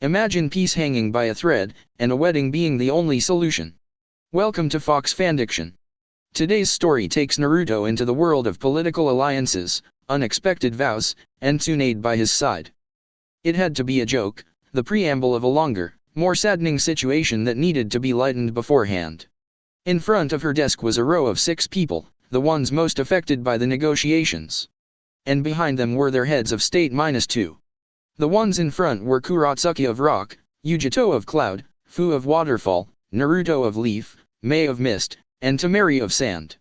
Imagine peace hanging by a thread, and a wedding being the only solution. Welcome to Fox Fanfiction. Today's story takes Naruto into the world of political alliances, unexpected vows, and Tsunade by his side. It had to be a joke, the preamble of a longer, more saddening situation that needed to be lightened beforehand. In front of her desk was a row of 6 people, the ones most affected by the negotiations. And behind them were their heads of state -2. The ones in front were Kurotsuki of Rock, Yujito of Cloud, Fu of Waterfall, Naruto of Leaf, Mei of Mist, and Temari of Sand.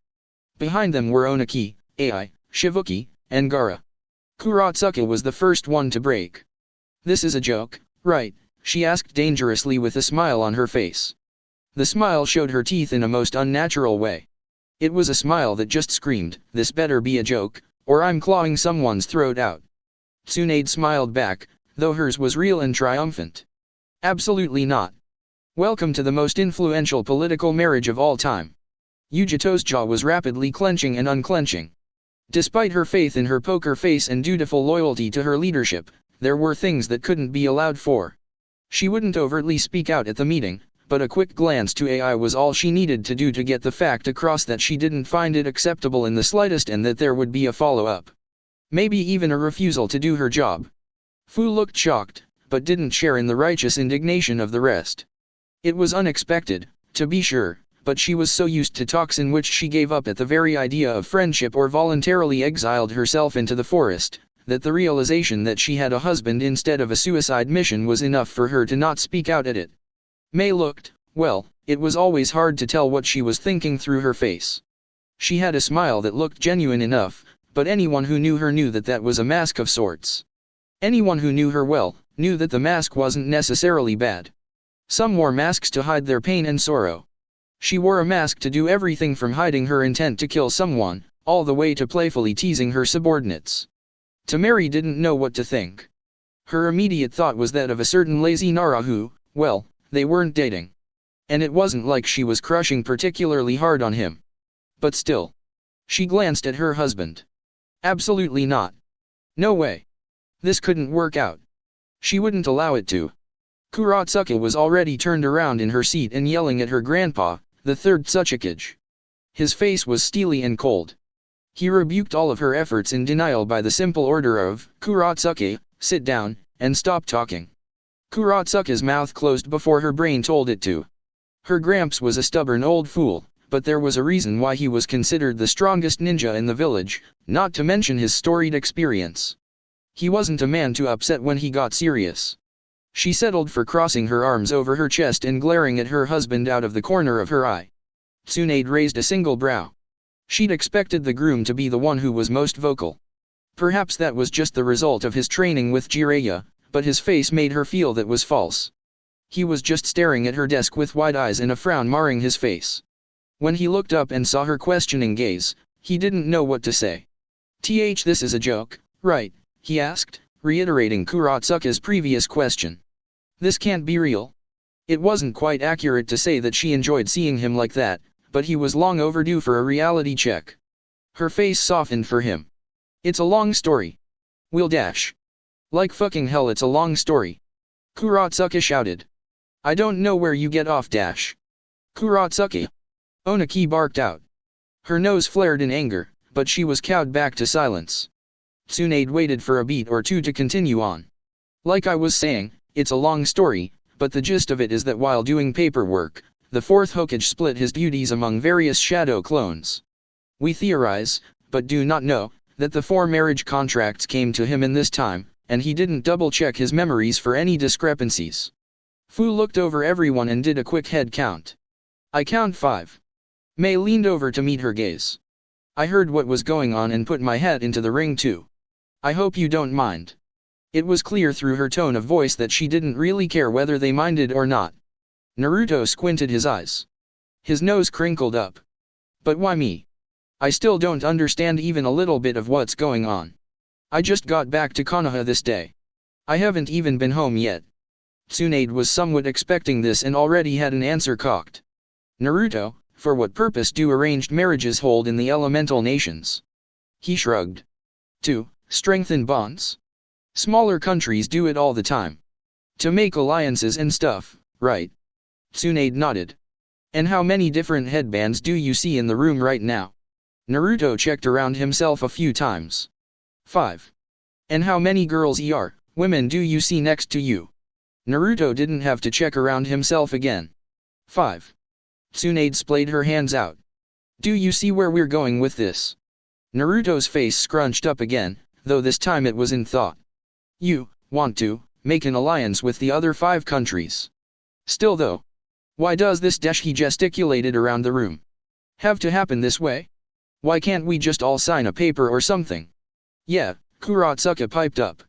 Behind them were Oniki, Ai, Shivuki, and Gaara. Kurotsuki was the first one to break. "This is a joke, right?" she asked dangerously with a smile on her face. The smile showed her teeth in a most unnatural way. It was a smile that just screamed, "This better be a joke, or I'm clawing someone's throat out." Tsunade smiled back, though hers was real and triumphant. "Absolutely not. Welcome to the most influential political marriage of all time." Yujito's jaw was rapidly clenching and unclenching. Despite her faith in her poker face and dutiful loyalty to her leadership, there were things that couldn't be allowed for. She wouldn't overtly speak out at the meeting, but a quick glance to Ai was all she needed to do to get the fact across that she didn't find it acceptable in the slightest and that there would be a follow-up. Maybe even a refusal to do her job. Fu looked shocked, but didn't share in the righteous indignation of the rest. It was unexpected, to be sure, but she was so used to talks in which she gave up at the very idea of friendship or voluntarily exiled herself into the forest, that the realization that she had a husband instead of a suicide mission was enough for her to not speak out at it. Mei looked, well, it was always hard to tell what she was thinking through her face. She had a smile that looked genuine enough, but anyone who knew her knew that that was a mask of sorts. Anyone who knew her well, knew that the mask wasn't necessarily bad. Some wore masks to hide their pain and sorrow. She wore a mask to do everything from hiding her intent to kill someone, all the way to playfully teasing her subordinates. Temari didn't know what to think. Her immediate thought was that of a certain lazy Nara who, well, they weren't dating. And it wasn't like she was crushing particularly hard on him. But still. She glanced at her husband. Absolutely not. No way. This couldn't work out. She wouldn't allow it to. Kurotsuki was already turned around in her seat and yelling at her grandpa, the third Tsuchikage. His face was steely and cold. He rebuked all of her efforts in denial by the simple order of, "Kurotsuki, sit down, and stop talking." Kurotsuki's mouth closed before her brain told it to. Her gramps was a stubborn old fool, but there was a reason why he was considered the strongest ninja in the village, not to mention his storied experience. He wasn't a man to upset when he got serious. She settled for crossing her arms over her chest and glaring at her husband out of the corner of her eye. Tsunade raised a single brow. She'd expected the groom to be the one who was most vocal. Perhaps that was just the result of his training with Jiraiya, but his face made her feel that was false. He was just staring at her desk with wide eyes and a frown marring his face. When he looked up and saw her questioning gaze, he didn't know what to say. "This is a joke, right?" he asked, reiterating Kurotsuki's previous question. "This can't be real." It wasn't quite accurate to say that she enjoyed seeing him like that, but he was long overdue for a reality check. Her face softened for him. "It's a long story. We'll dash." "Like fucking hell it's a long story," Kurotsuki shouted. "I don't know where you get off dash." "Kurotsuki!" Oniki barked out. Her nose flared in anger, but she was cowed back to silence. Tsunade waited for a beat or two to continue on. "Like I was saying, it's a long story, but the gist of it is that while doing paperwork, the fourth Hokage split his duties among various shadow clones. We theorize, but do not know, that the 4 marriage contracts came to him in this time, and he didn't double-check his memories for any discrepancies." Fu looked over everyone and did a quick head count. "I count 5. Mei leaned over to meet her gaze. "I heard what was going on and put my hat into the ring too. I hope you don't mind." It was clear through her tone of voice that she didn't really care whether they minded or not. Naruto squinted his eyes. His nose crinkled up. "But why me? I still don't understand even a little bit of what's going on. I just got back to Konoha this day. I haven't even been home yet." Tsunade was somewhat expecting this and already had an answer cocked. "Naruto, for what purpose do arranged marriages hold in the elemental nations?" He shrugged. "To strengthen bonds. Smaller countries do it all the time." To make alliances and stuff, right? Tsunade nodded. And how many different headbands do you see in the room right now? Naruto checked around himself a few times. 5. And how many girls women do you see next to you? Naruto didn't have to check around himself again. 5. Tsunade splayed her hands out. Do you see where we're going with this? Naruto's face scrunched up again, though this time it was in thought. You want to make an alliance with the other 5 countries. Still though. Why does this he gesticulated around the room? Have to happen this way? Why can't we just all sign a paper or something? Yeah, Kurotsuka piped up.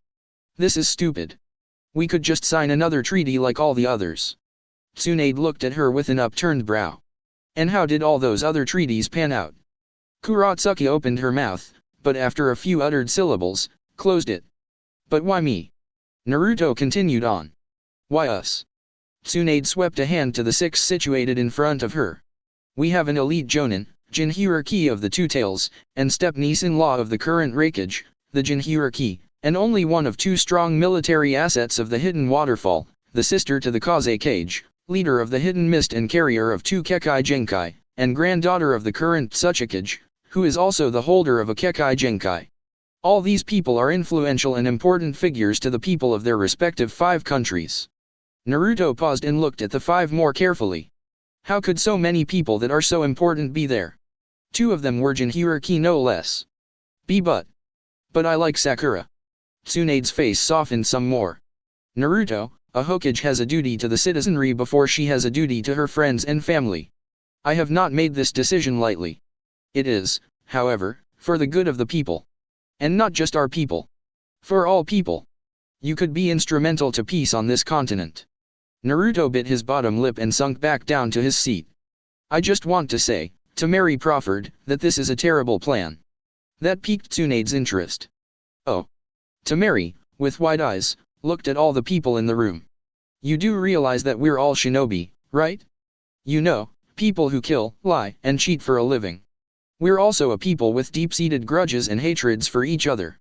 This is stupid. We could just sign another treaty like all the others. Tsunade looked at her with an upturned brow. And how did all those other treaties pan out? Kurotsuka opened her mouth, but after a few uttered syllables, closed it. But why me? Naruto continued on. Why us? Tsunade swept a hand to the 6 situated in front of her. We have an elite Jonin, Jinhuriki of the Two Tails, and step-niece-in-law of the current Raikage, the Jinhuriki, and only one of 2 strong military assets of the Hidden Waterfall, the sister to the Kaze Cage, leader of the Hidden Mist and carrier of 2 Kekai Genkai, and granddaughter of the current Tsuchikage, who is also the holder of a Kekai Genkai. All these people are influential and important figures to the people of their respective 5 countries. Naruto paused and looked at the 5 more carefully. How could so many people that are so important be there? 2 of them were Jinhuriki no less. But I like Sakura. Tsunade's face softened some more. Naruto, a Hokage has a duty to the citizenry before she has a duty to her friends and family. I have not made this decision lightly. It is, however, for the good of the people. And not just our people. For all people. You could be instrumental to peace on this continent. Naruto bit his bottom lip and sunk back down to his seat. I just want to say, Temari proffered, that this is a terrible plan. That piqued Tsunade's interest. Oh. Temari, with wide eyes, looked at all the people in the room. You do realize that we're all shinobi, right? You know, people who kill, lie, and cheat for a living. We're also a people with deep-seated grudges and hatreds for each other.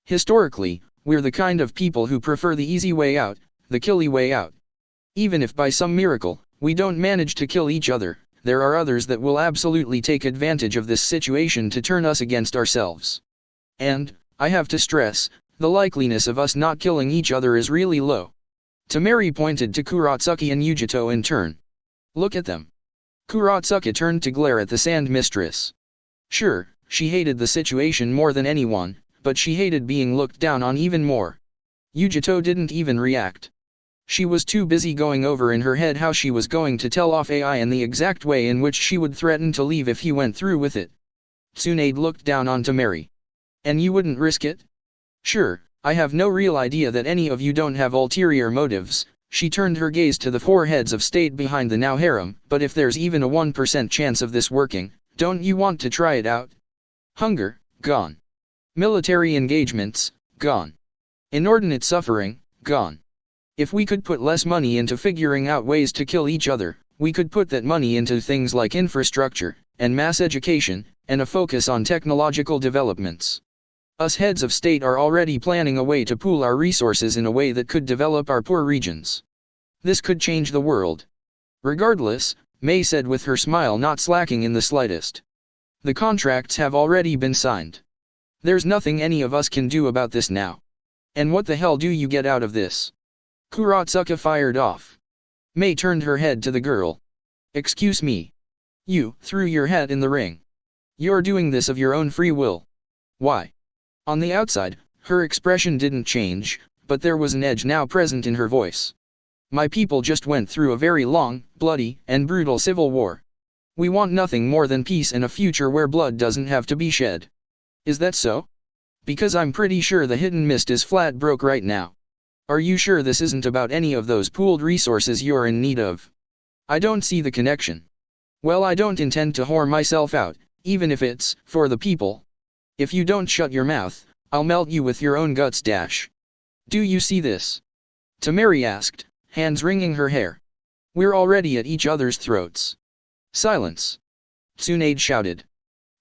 Historically, we're the kind of people who prefer the easy way out, the killy way out. Even if by some miracle, we don't manage to kill each other, there are others that will absolutely take advantage of this situation to turn us against ourselves. And, I have to stress, the likeliness of us not killing each other is really low. Temari pointed to Kurotsuka and Yujito in turn. Look at them. Kurotsuka turned to glare at the Sand Mistress. Sure, she hated the situation more than anyone, but she hated being looked down on even more. Yujito didn't even react. She was too busy going over in her head how she was going to tell off AI and the exact way in which she would threaten to leave if he went through with it. Tsunade looked down on Temari. And you wouldn't risk it? Sure, I have no real idea that any of you don't have ulterior motives. She turned her gaze to the 4 heads of state behind the now harem, but if there's even a 1% chance of this working, don't you want to try it out? Hunger, gone. Military engagements, gone. Inordinate suffering, gone. If we could put less money into figuring out ways to kill each other, we could put that money into things like infrastructure, and mass education, and a focus on technological developments. Us heads of state are already planning a way to pool our resources in a way that could develop our poor regions. This could change the world. Regardless, May said with her smile not slacking in the slightest. The contracts have already been signed. There's nothing any of us can do about this now. And what the hell do you get out of this? Kurotsuka fired off. May turned her head to the girl. Excuse me. You threw your hat in the ring. You're doing this of your own free will. Why? On the outside, her expression didn't change, but there was an edge now present in her voice. My people just went through a very long, bloody, and brutal civil war. We want nothing more than peace and a future where blood doesn't have to be shed. Is that so? Because I'm pretty sure the Hidden Mist is flat broke right now. Are you sure this isn't about any of those pooled resources you're in need of? I don't see the connection. Well, I don't intend to whore myself out, even if it's for the people. If you don't shut your mouth, I'll melt you with your own guts. Do you see this? Temari asked, hands wringing her hair. We're already at each other's throats. Silence! Tsunade shouted.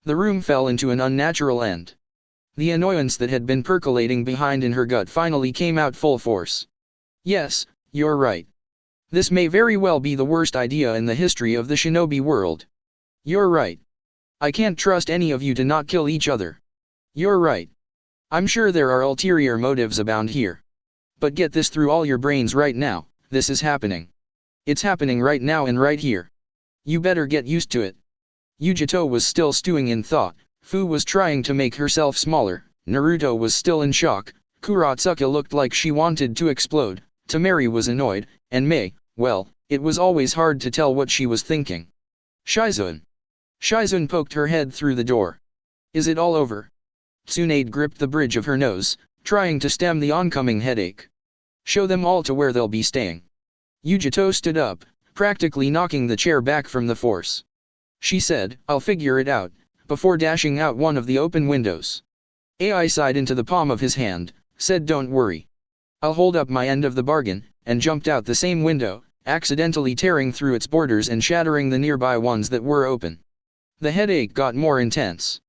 The room fell into an unnatural end. The annoyance that had been percolating behind in her gut finally came out full force. Yes, You're right. This may very well be the worst idea in the history of the shinobi world. You're right. I can't trust any of you to not kill each other. You're right. I'm sure there are ulterior motives abound here. But get this through all your brains right now, this is happening. It's happening right now and right here. You better get used to it. Yujito was still stewing in thought, Fu was trying to make herself smaller, Naruto was still in shock, Kuratsuka looked like she wanted to explode, Temari was annoyed, and Mei, well, it was always hard to tell what she was thinking. Shizun. Shizun poked her head through the door. Is it all over? Tsunade gripped the bridge of her nose, trying to stem the oncoming headache. Show them all to where they'll be staying. Yujito stood up, practically knocking the chair back from the force. She said, I'll figure it out, before dashing out one of the open windows. Ai sighed into the palm of his hand, said don't worry. I'll hold up my end of the bargain, and jumped out the same window, accidentally tearing through its borders and shattering the nearby ones that were open. The headache got more intense.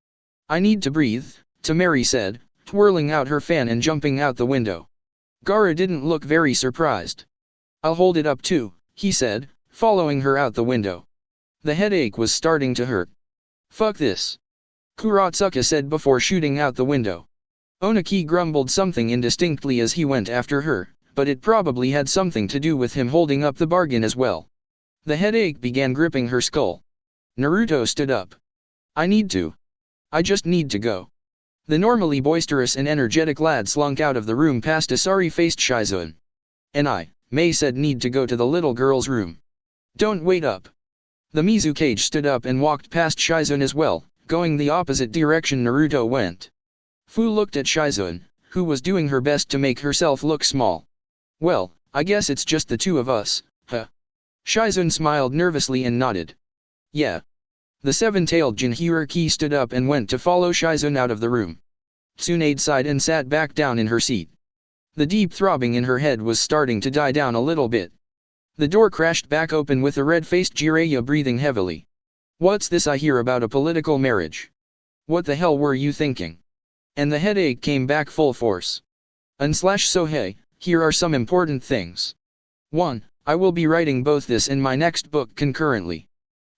I need to breathe, Temari said, twirling out her fan and jumping out the window. Gaara didn't look very surprised. I'll hold it up too, he said, following her out the window. The headache was starting to hurt. Fuck this. Kuratsuka said before shooting out the window. Oniki grumbled something indistinctly as he went after her, but it probably had something to do with him holding up the bargain as well. The headache began gripping her skull. Naruto stood up. I just need to go. The normally boisterous and energetic lad slunk out of the room past a sorry-faced Shizun. And Mei said need to go to the little girl's room. Don't wait up. The Mizukage stood up and walked past Shizun as well, going the opposite direction Naruto went. Fu looked at Shizun, who was doing her best to make herself look small. Well, I guess it's just the two of us, huh? Shizun smiled nervously and nodded. Yeah. The seven-tailed Jinhyuriki stood up and went to follow Shizun out of the room. Tsunade sighed and sat back down in her seat. The deep throbbing in her head was starting to die down a little bit. The door crashed back open with a red-faced Jiraiya breathing heavily. What's this I hear about a political marriage? What the hell were you thinking? And the headache came back full force. So hey, here are some important things. 1. I will be writing both this and my next book concurrently.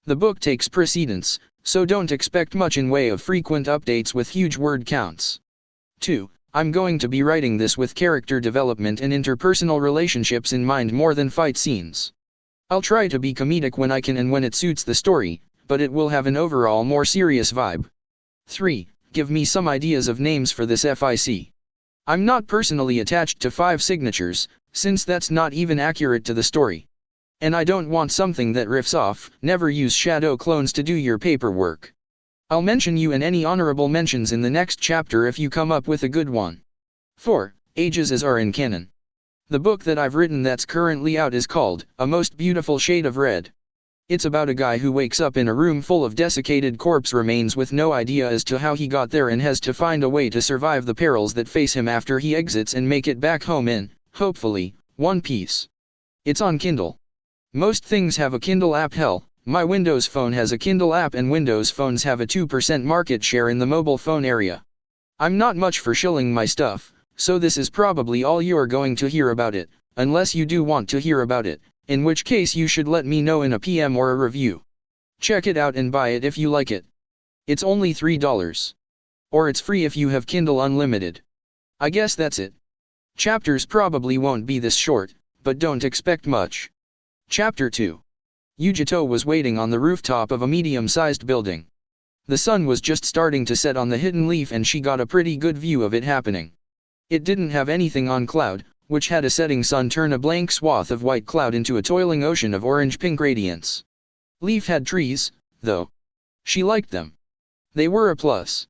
The book takes precedence, so don't expect much in way of frequent updates with huge word counts. 2. I'm going to be writing this with character development and interpersonal relationships in mind more than fight scenes. I'll try to be comedic when I can and when it suits the story, but it will have an overall more serious vibe. 3. Give me some ideas of names for this FIC. I'm not personally attached to 5 signatures, since that's not even accurate to the story. And I don't want something that riffs off, never use shadow clones to do your paperwork. I'll mention you in any honorable mentions in the next chapter if you come up with a good one. 4. Ages as are in canon. The book that I've written that's currently out is called, A Most Beautiful Shade of Red. It's about a guy who wakes up in a room full of desiccated corpse remains with no idea as to how he got there and has to find a way to survive the perils that face him after he exits and make it back home in, hopefully, one piece. It's on Kindle. Most things have a Kindle app. Hell, my Windows Phone has a Kindle app and Windows phones have a 2% market share in the mobile phone area. I'm not much for shilling my stuff, so this is probably all you're going to hear about it, unless you do want to hear about it, in which case you should let me know in a PM or a review. Check it out and buy it if you like it. It's only $3. Or it's free if you have Kindle Unlimited. I guess that's it. Chapters probably won't be this short, but don't expect much. Chapter 2. Yujito was waiting on the rooftop of a medium-sized building. The sun was just starting to set on the hidden leaf and she got a pretty good view of it happening. It didn't have anything on cloud, which had a setting sun turn a blank swath of white cloud into a toiling ocean of orange-pink radiance. Leaf had trees, though. She liked them. They were a plus.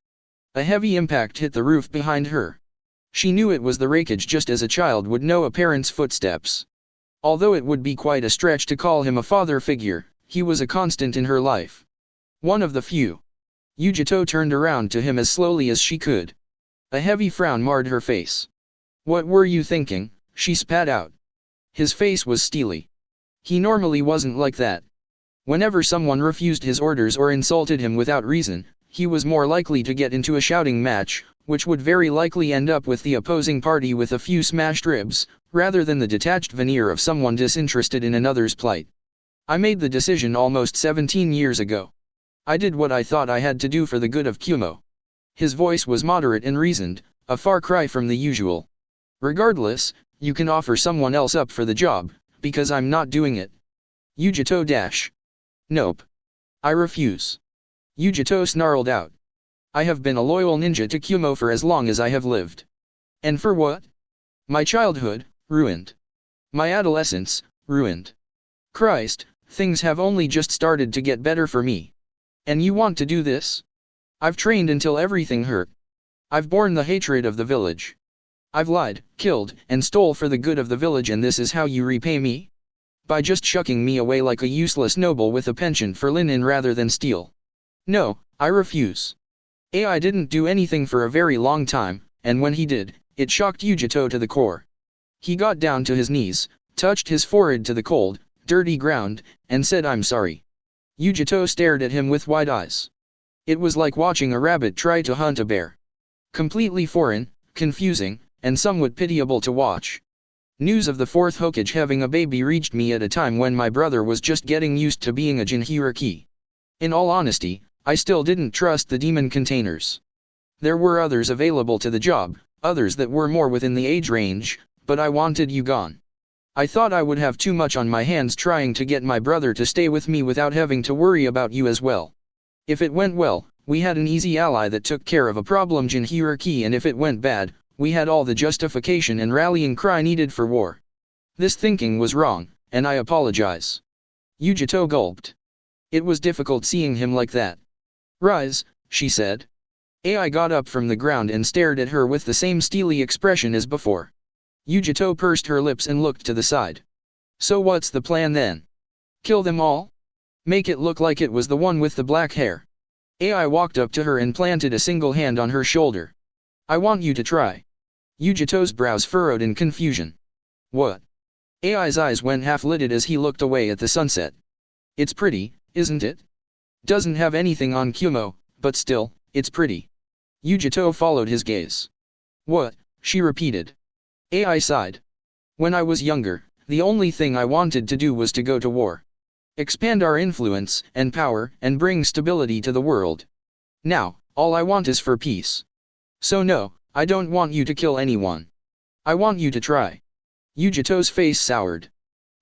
A heavy impact hit the roof behind her. She knew it was the wreckage just as a child would know a parent's footsteps. Although it would be quite a stretch to call him a father figure, he was a constant in her life. One of the few. Yujito turned around to him as slowly as she could. A heavy frown marred her face. What were you thinking? She spat out. His face was steely. He normally wasn't like that. Whenever someone refused his orders or insulted him without reason, he was more likely to get into a shouting match, which would very likely end up with the opposing party with a few smashed ribs, rather than the detached veneer of someone disinterested in another's plight. I made the decision almost 17 years ago. I did what I thought I had to do for the good of Kumo. His voice was moderate and reasoned, a far cry from the usual. Regardless, you can offer someone else up for the job, because I'm not doing it. Yujito dash. Nope. I refuse. Yujito snarled out. I have been a loyal ninja to Kumo for as long as I have lived. And for what? My childhood, ruined. My adolescence, ruined. Christ, things have only just started to get better for me. And you want to do this? I've trained until everything hurt. I've borne the hatred of the village. I've lied, killed, and stole for the good of the village, and this is how you repay me? By just shucking me away like a useless noble with a penchant for linen rather than steel. No, I refuse. AI didn't do anything for a very long time, and when he did, it shocked Yujito to the core. He got down to his knees, touched his forehead to the cold, dirty ground, and said, "I'm sorry." Yujito stared at him with wide eyes. It was like watching a rabbit try to hunt a bear. Completely foreign, confusing, and somewhat pitiable to watch. News of the fourth Hokage having a baby reached me at a time when my brother was just getting used to being a Jinhiriki. In all honesty, I still didn't trust the demon containers. There were others available to the job, others that were more within the age range, but I wanted you gone. I thought I would have too much on my hands trying to get my brother to stay with me without having to worry about you as well. If it went well, we had an easy ally that took care of a problem Jinhiriki, and if it went bad, we had all the justification and rallying cry needed for war. This thinking was wrong, and I apologize. Yujito gulped. It was difficult seeing him like that. Rise, she said. AI got up from the ground and stared at her with the same steely expression as before. Yujito pursed her lips and looked to the side. So what's the plan then? Kill them all? Make it look like it was the one with the black hair. AI walked up to her and planted a single hand on her shoulder. I want you to try. Yujito's brows furrowed in confusion. What? AI's eyes went half-lidded as he looked away at the sunset. It's pretty, isn't it? Doesn't have anything on Kumo, but still, it's pretty. Yujito followed his gaze. What? She repeated. AI sighed. When I was younger, the only thing I wanted to do was to go to war. Expand our influence and power and bring stability to the world. Now, all I want is for peace. So no, I don't want you to kill anyone. I want you to try. Yujito's face soured.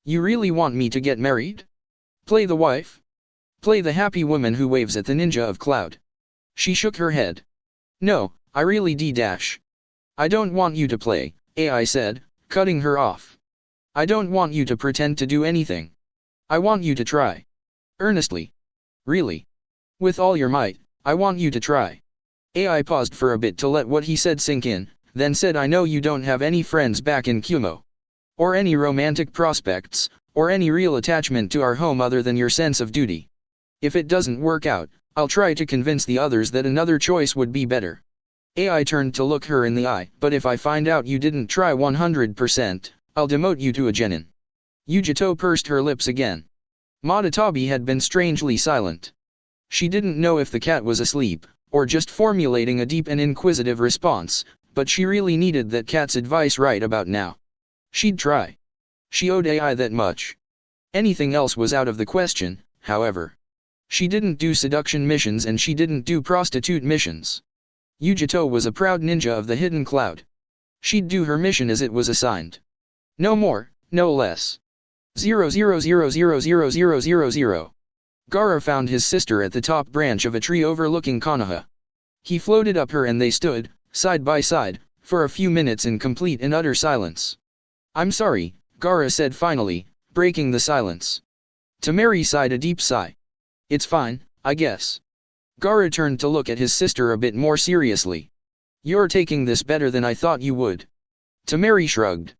You really want me to get married? Play the wife? Play the happy woman who waves at the ninja of cloud? She shook her head. No, I really d-dash. I don't want you to play, AI said, cutting her off. I don't want you to pretend to do anything. I want you to try. Earnestly. Really. With all your might, I want you to try. AI paused for a bit to let what he said sink in, then said, I know you don't have any friends back in Kumo. Or any romantic prospects, or any real attachment to our home other than your sense of duty. If it doesn't work out, I'll try to convince the others that another choice would be better. AI turned to look her in the eye, but if I find out you didn't try 100%, I'll demote you to a genin. Yujito pursed her lips again. Matatabi had been strangely silent. She didn't know if the cat was asleep, or just formulating a deep and inquisitive response, but she really needed that cat's advice right about now. She'd try. She owed AI that much. Anything else was out of the question, however. She didn't do seduction missions and she didn't do prostitute missions. Yujito was a proud ninja of the hidden cloud. She'd do her mission as it was assigned. No more, no less. 0000000. Gaara found his sister at the top branch of a tree overlooking Konoha. He floated up her and they stood, side by side, for a few minutes in complete and utter silence. I'm sorry, Gaara said finally, breaking the silence. Temari sighed a deep sigh. It's fine, I guess. Gaara turned to look at his sister a bit more seriously. You're taking this better than I thought you would. Temari shrugged.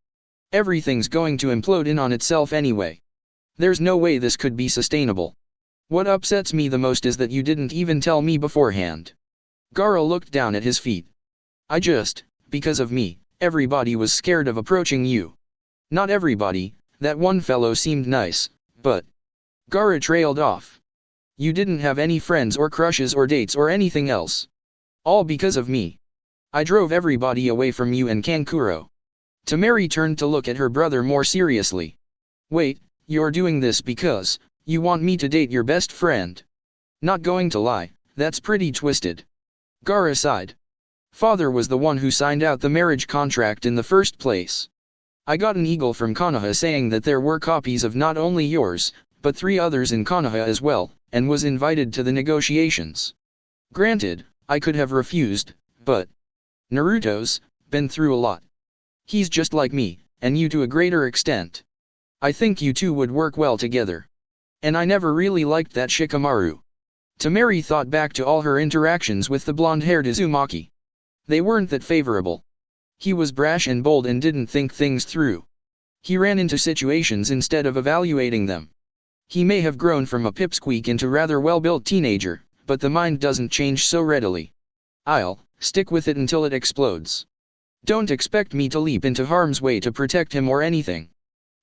Everything's going to implode in on itself anyway. There's no way this could be sustainable. What upsets me the most is that you didn't even tell me beforehand. Gaara looked down at his feet. Because of me, everybody was scared of approaching you. Not everybody, that one fellow seemed nice, but... Gaara trailed off. You didn't have any friends or crushes or dates or anything else. All because of me. I drove everybody away from you and Kankuro. Temari turned to look at her brother more seriously. Wait, you're doing this because you want me to date your best friend? Not going to lie, that's pretty twisted. Gaara sighed. Father was the one who signed out the marriage contract in the first place. I got an eagle from Konoha saying that there were copies of not only yours, but 3 others in Konoha as well, and was invited to the negotiations. Granted, I could have refused, but Naruto's been through a lot. He's just like me, and you to a greater extent. I think you two would work well together. And I never really liked that Shikamaru. Temari thought back to all her interactions with the blonde-haired Uzumaki. They weren't that favorable. He was brash and bold and didn't think things through. He ran into situations instead of evaluating them. He may have grown from a pipsqueak into rather well-built teenager, but the mind doesn't change so readily. I'll stick with it until it explodes. Don't expect me to leap into harm's way to protect him or anything.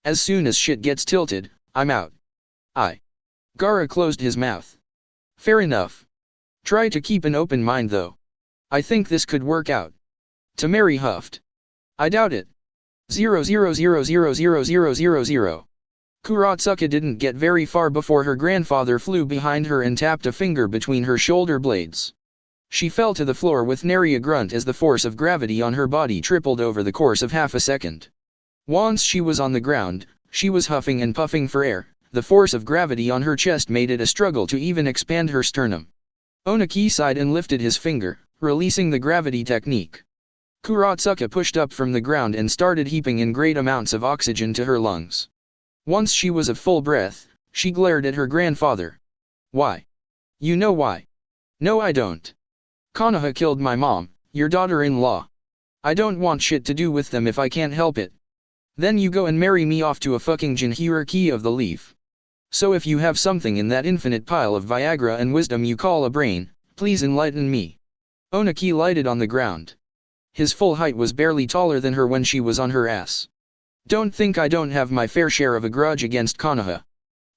As soon as shit gets tilted, I'm out. Gaara closed his mouth. Fair enough. Try to keep an open mind though. I think this could work out. Temari huffed. I doubt it. 000000000. Kuratsuka didn't get very far before her grandfather flew behind her and tapped a finger between her shoulder blades. She fell to the floor with nary a grunt as the force of gravity on her body tripled over the course of half a second. Once she was on the ground, she was huffing and puffing for air. The force of gravity on her chest made it a struggle to even expand her sternum. Onaki sighed and lifted his finger, releasing the gravity technique. Kuratsuka pushed up from the ground and started heaping in great amounts of oxygen to her lungs. Once she was of full breath, she glared at her grandfather. Why? You know why? No, I don't. Konoha killed my mom, your daughter-in-law. I don't want shit to do with them if I can't help it. Then you go and marry me off to a fucking Jinhiriki of the Leaf. So if you have something in that infinite pile of Viagra and wisdom you call a brain, please enlighten me. Onaki lighted on the ground. His full height was barely taller than her when she was on her ass. Don't think I don't have my fair share of a grudge against Konoha.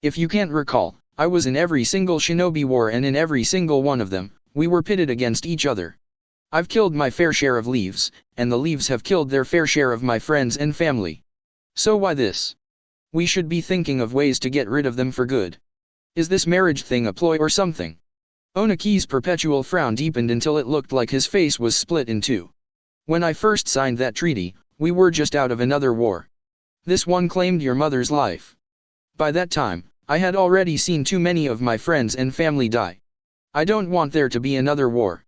If you can't recall, I was in every single shinobi war and in every single one of them, we were pitted against each other. I've killed my fair share of leaves, and the leaves have killed their fair share of my friends and family. So why this? We should be thinking of ways to get rid of them for good. Is this marriage thing a ploy or something? Onaki's perpetual frown deepened until it looked like his face was split in two. When I first signed that treaty, we were just out of another war. This one claimed your mother's life. By that time, I had already seen too many of my friends and family die. I don't want there to be another war.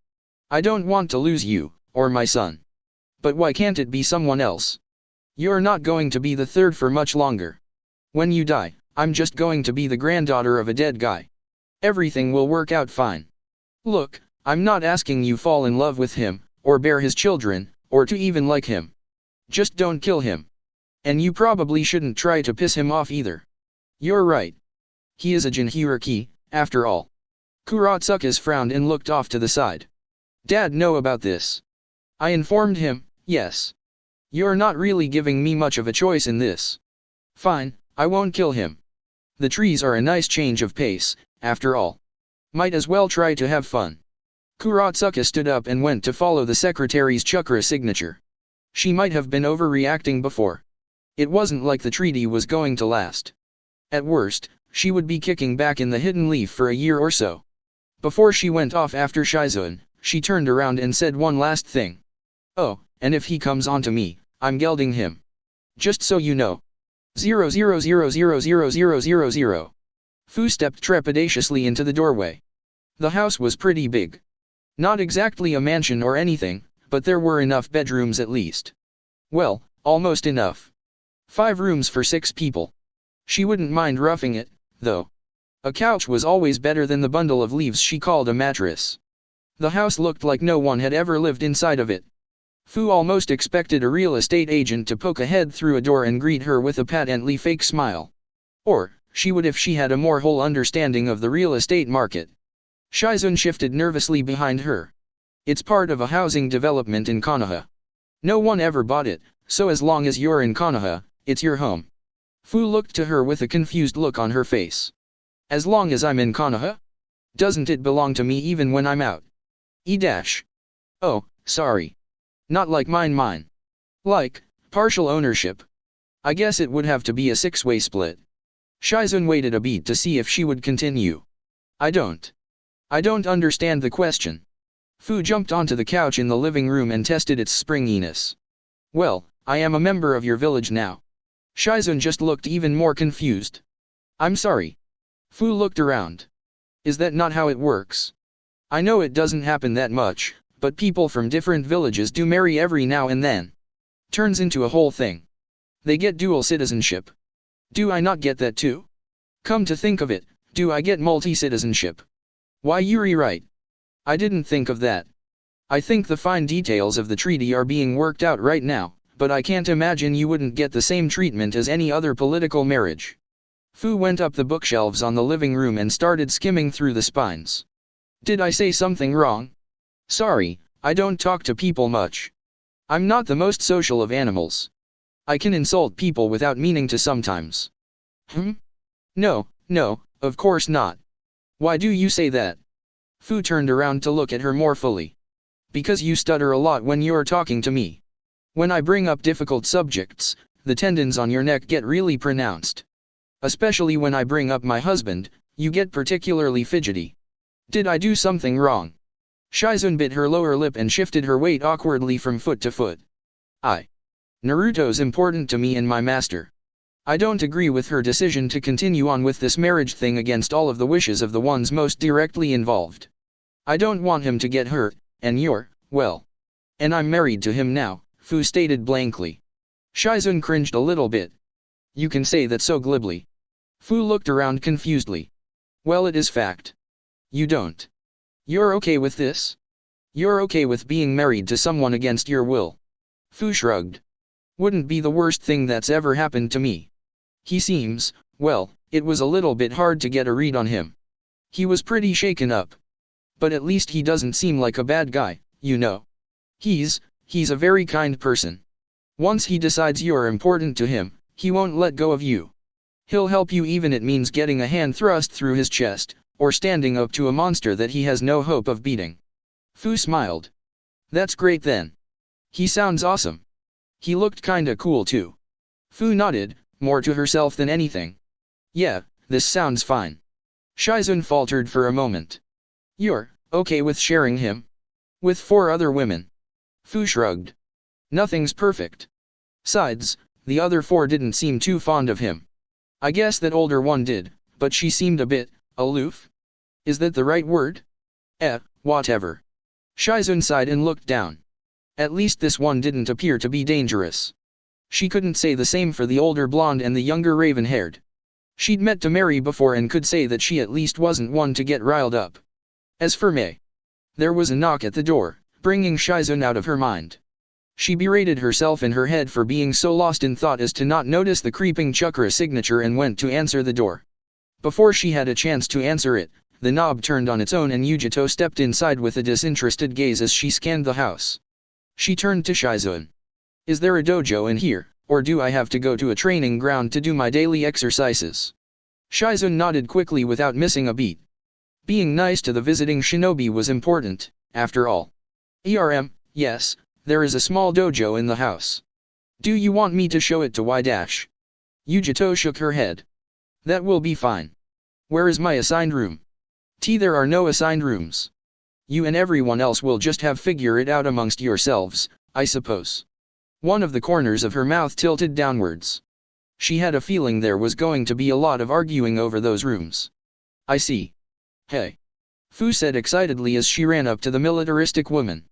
I don't want to lose you, or my son. But why can't it be someone else? You're not going to be the third for much longer. When you die, I'm just going to be the granddaughter of a dead guy. Everything will work out fine. Look, I'm not asking you fall in love with him, or bear his children, or to even like him. Just don't kill him. And you probably shouldn't try to piss him off either. You're right. He is a Jinhiriki, after all. Kuratsuka frowned and looked off to the side. Dad know about this. I informed him, yes. You're not really giving me much of a choice in this. Fine, I won't kill him. The trees are a nice change of pace, after all. Might as well try to have fun. Kuratsuka stood up and went to follow the secretary's chakra signature. She might have been overreacting before. It wasn't like the treaty was going to last. At worst, she would be kicking back in the hidden leaf for a year or so. Before she went off after Shizuan, she turned around and said one last thing. Oh, and if he comes onto me, I'm gelding him. Just so you know. 000000000. Fu stepped trepidatiously into the doorway. The house was pretty big. Not exactly a mansion or anything, but there were enough bedrooms at least. Well, almost enough. 5 rooms for 6 people. She wouldn't mind roughing it, though. A couch was always better than the bundle of leaves she called a mattress. The house looked like no one had ever lived inside of it. Fu almost expected a real estate agent to poke a head through a door and greet her with a patently fake smile. Or, she would if she had a more whole understanding of the real estate market. Shizuan shifted nervously behind her. It's part of a housing development in Konoha. No one ever bought it, so as long as you're in Konoha, it's your home. Fu looked to her with a confused look on her face. As long as I'm in Konoha? Doesn't it belong to me even when I'm out? Oh, sorry. Not like mine. Like, partial ownership. I guess it would have to be a 6-way split. Shizun waited a beat to see if she would continue. I don't understand the question. Fu jumped onto the couch in the living room and tested its springiness. Well, I am a member of your village now. Shizun just looked even more confused. I'm sorry. Fu looked around. Is that not how it works? I know it doesn't happen that much, but people from different villages do marry every now and then. Turns into a whole thing. They get dual citizenship. Do I not get that too? Come to think of it, do I get multi-citizenship? Why, you're right. I didn't think of that. I think the fine details of the treaty are being worked out right now, but I can't imagine you wouldn't get the same treatment as any other political marriage. Fu went up the bookshelves on the living room and started skimming through the spines. Did I say something wrong? Sorry, I don't talk to people much. I'm not the most social of animals. I can insult people without meaning to sometimes. No, of course not. Why do you say that? Fu turned around to look at her more fully. Because you stutter a lot when you're talking to me. When I bring up difficult subjects, the tendons on your neck get really pronounced. Especially when I bring up my husband, you get particularly fidgety. Did I do something wrong? Shizun bit her lower lip and shifted her weight awkwardly from foot to foot. Naruto's important to me and my master. I don't agree with her decision to continue on with this marriage thing against all of the wishes of the ones most directly involved. I don't want him to get hurt, and and I'm married to him now, Fu stated blankly. Shizun cringed a little bit. You can say that so glibly. Fu looked around confusedly. Well, it is fact. You don't. You're okay with this? You're okay with being married to someone against your will? Fu shrugged. Wouldn't be the worst thing that's ever happened to me. He seems, it was a little bit hard to get a read on him. He was pretty shaken up. But at least he doesn't seem like a bad guy, you know. He's a very kind person. Once he decides you're important to him, he won't let go of you. He'll help you even it means getting a hand thrust through his chest, or standing up to a monster that he has no hope of beating. Fu smiled. That's great then. He sounds awesome. He looked kinda cool too. Fu nodded, more to herself than anything. Yeah, this sounds fine. Shizun faltered for a moment. You're okay with sharing him? With 4 other women? Fu shrugged. Nothing's perfect. Besides, the other 4 didn't seem too fond of him. I guess that older one did, but she seemed a bit aloof? Is that the right word? Whatever. Shizun sighed and looked down. At least this one didn't appear to be dangerous. She couldn't say the same for the older blonde and the younger raven-haired. She'd met Tamari before and could say that she at least wasn't one to get riled up. As for Mei. There was a knock at the door, bringing Shizun out of her mind. She berated herself in her head for being so lost in thought as to not notice the creeping chakra signature and went to answer the door. Before she had a chance to answer it, the knob turned on its own and Yujito stepped inside with a disinterested gaze as she scanned the house. She turned to Shizun. Is there a dojo in here, or do I have to go to a training ground to do my daily exercises? Shizun nodded quickly without missing a beat. Being nice to the visiting shinobi was important, after all. Yes, there is a small dojo in the house. Do you want me to show it to Y-? Yujito shook her head. That will be fine. Where is my assigned room? There are no assigned rooms. You and everyone else will just have figure it out amongst yourselves, I suppose. One of the corners of her mouth tilted downwards. She had a feeling there was going to be a lot of arguing over those rooms. I see. Hey. Fu said excitedly as she ran up to the militaristic woman.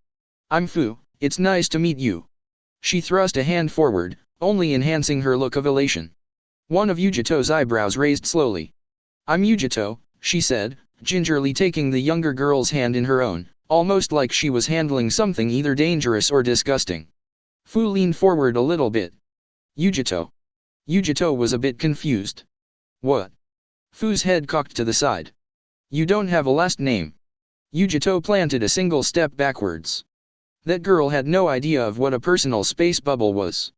I'm Fu, it's nice to meet you. She thrust a hand forward, only enhancing her look of elation. One of Yujito's eyebrows raised slowly. I'm Yujito, she said, gingerly taking the younger girl's hand in her own, almost like she was handling something either dangerous or disgusting. Fu leaned forward a little bit. Yujito. Yujito was a bit confused. What? Fu's head cocked to the side. You don't have a last name. Yujito planted a single step backwards. That girl had no idea of what a personal space bubble was.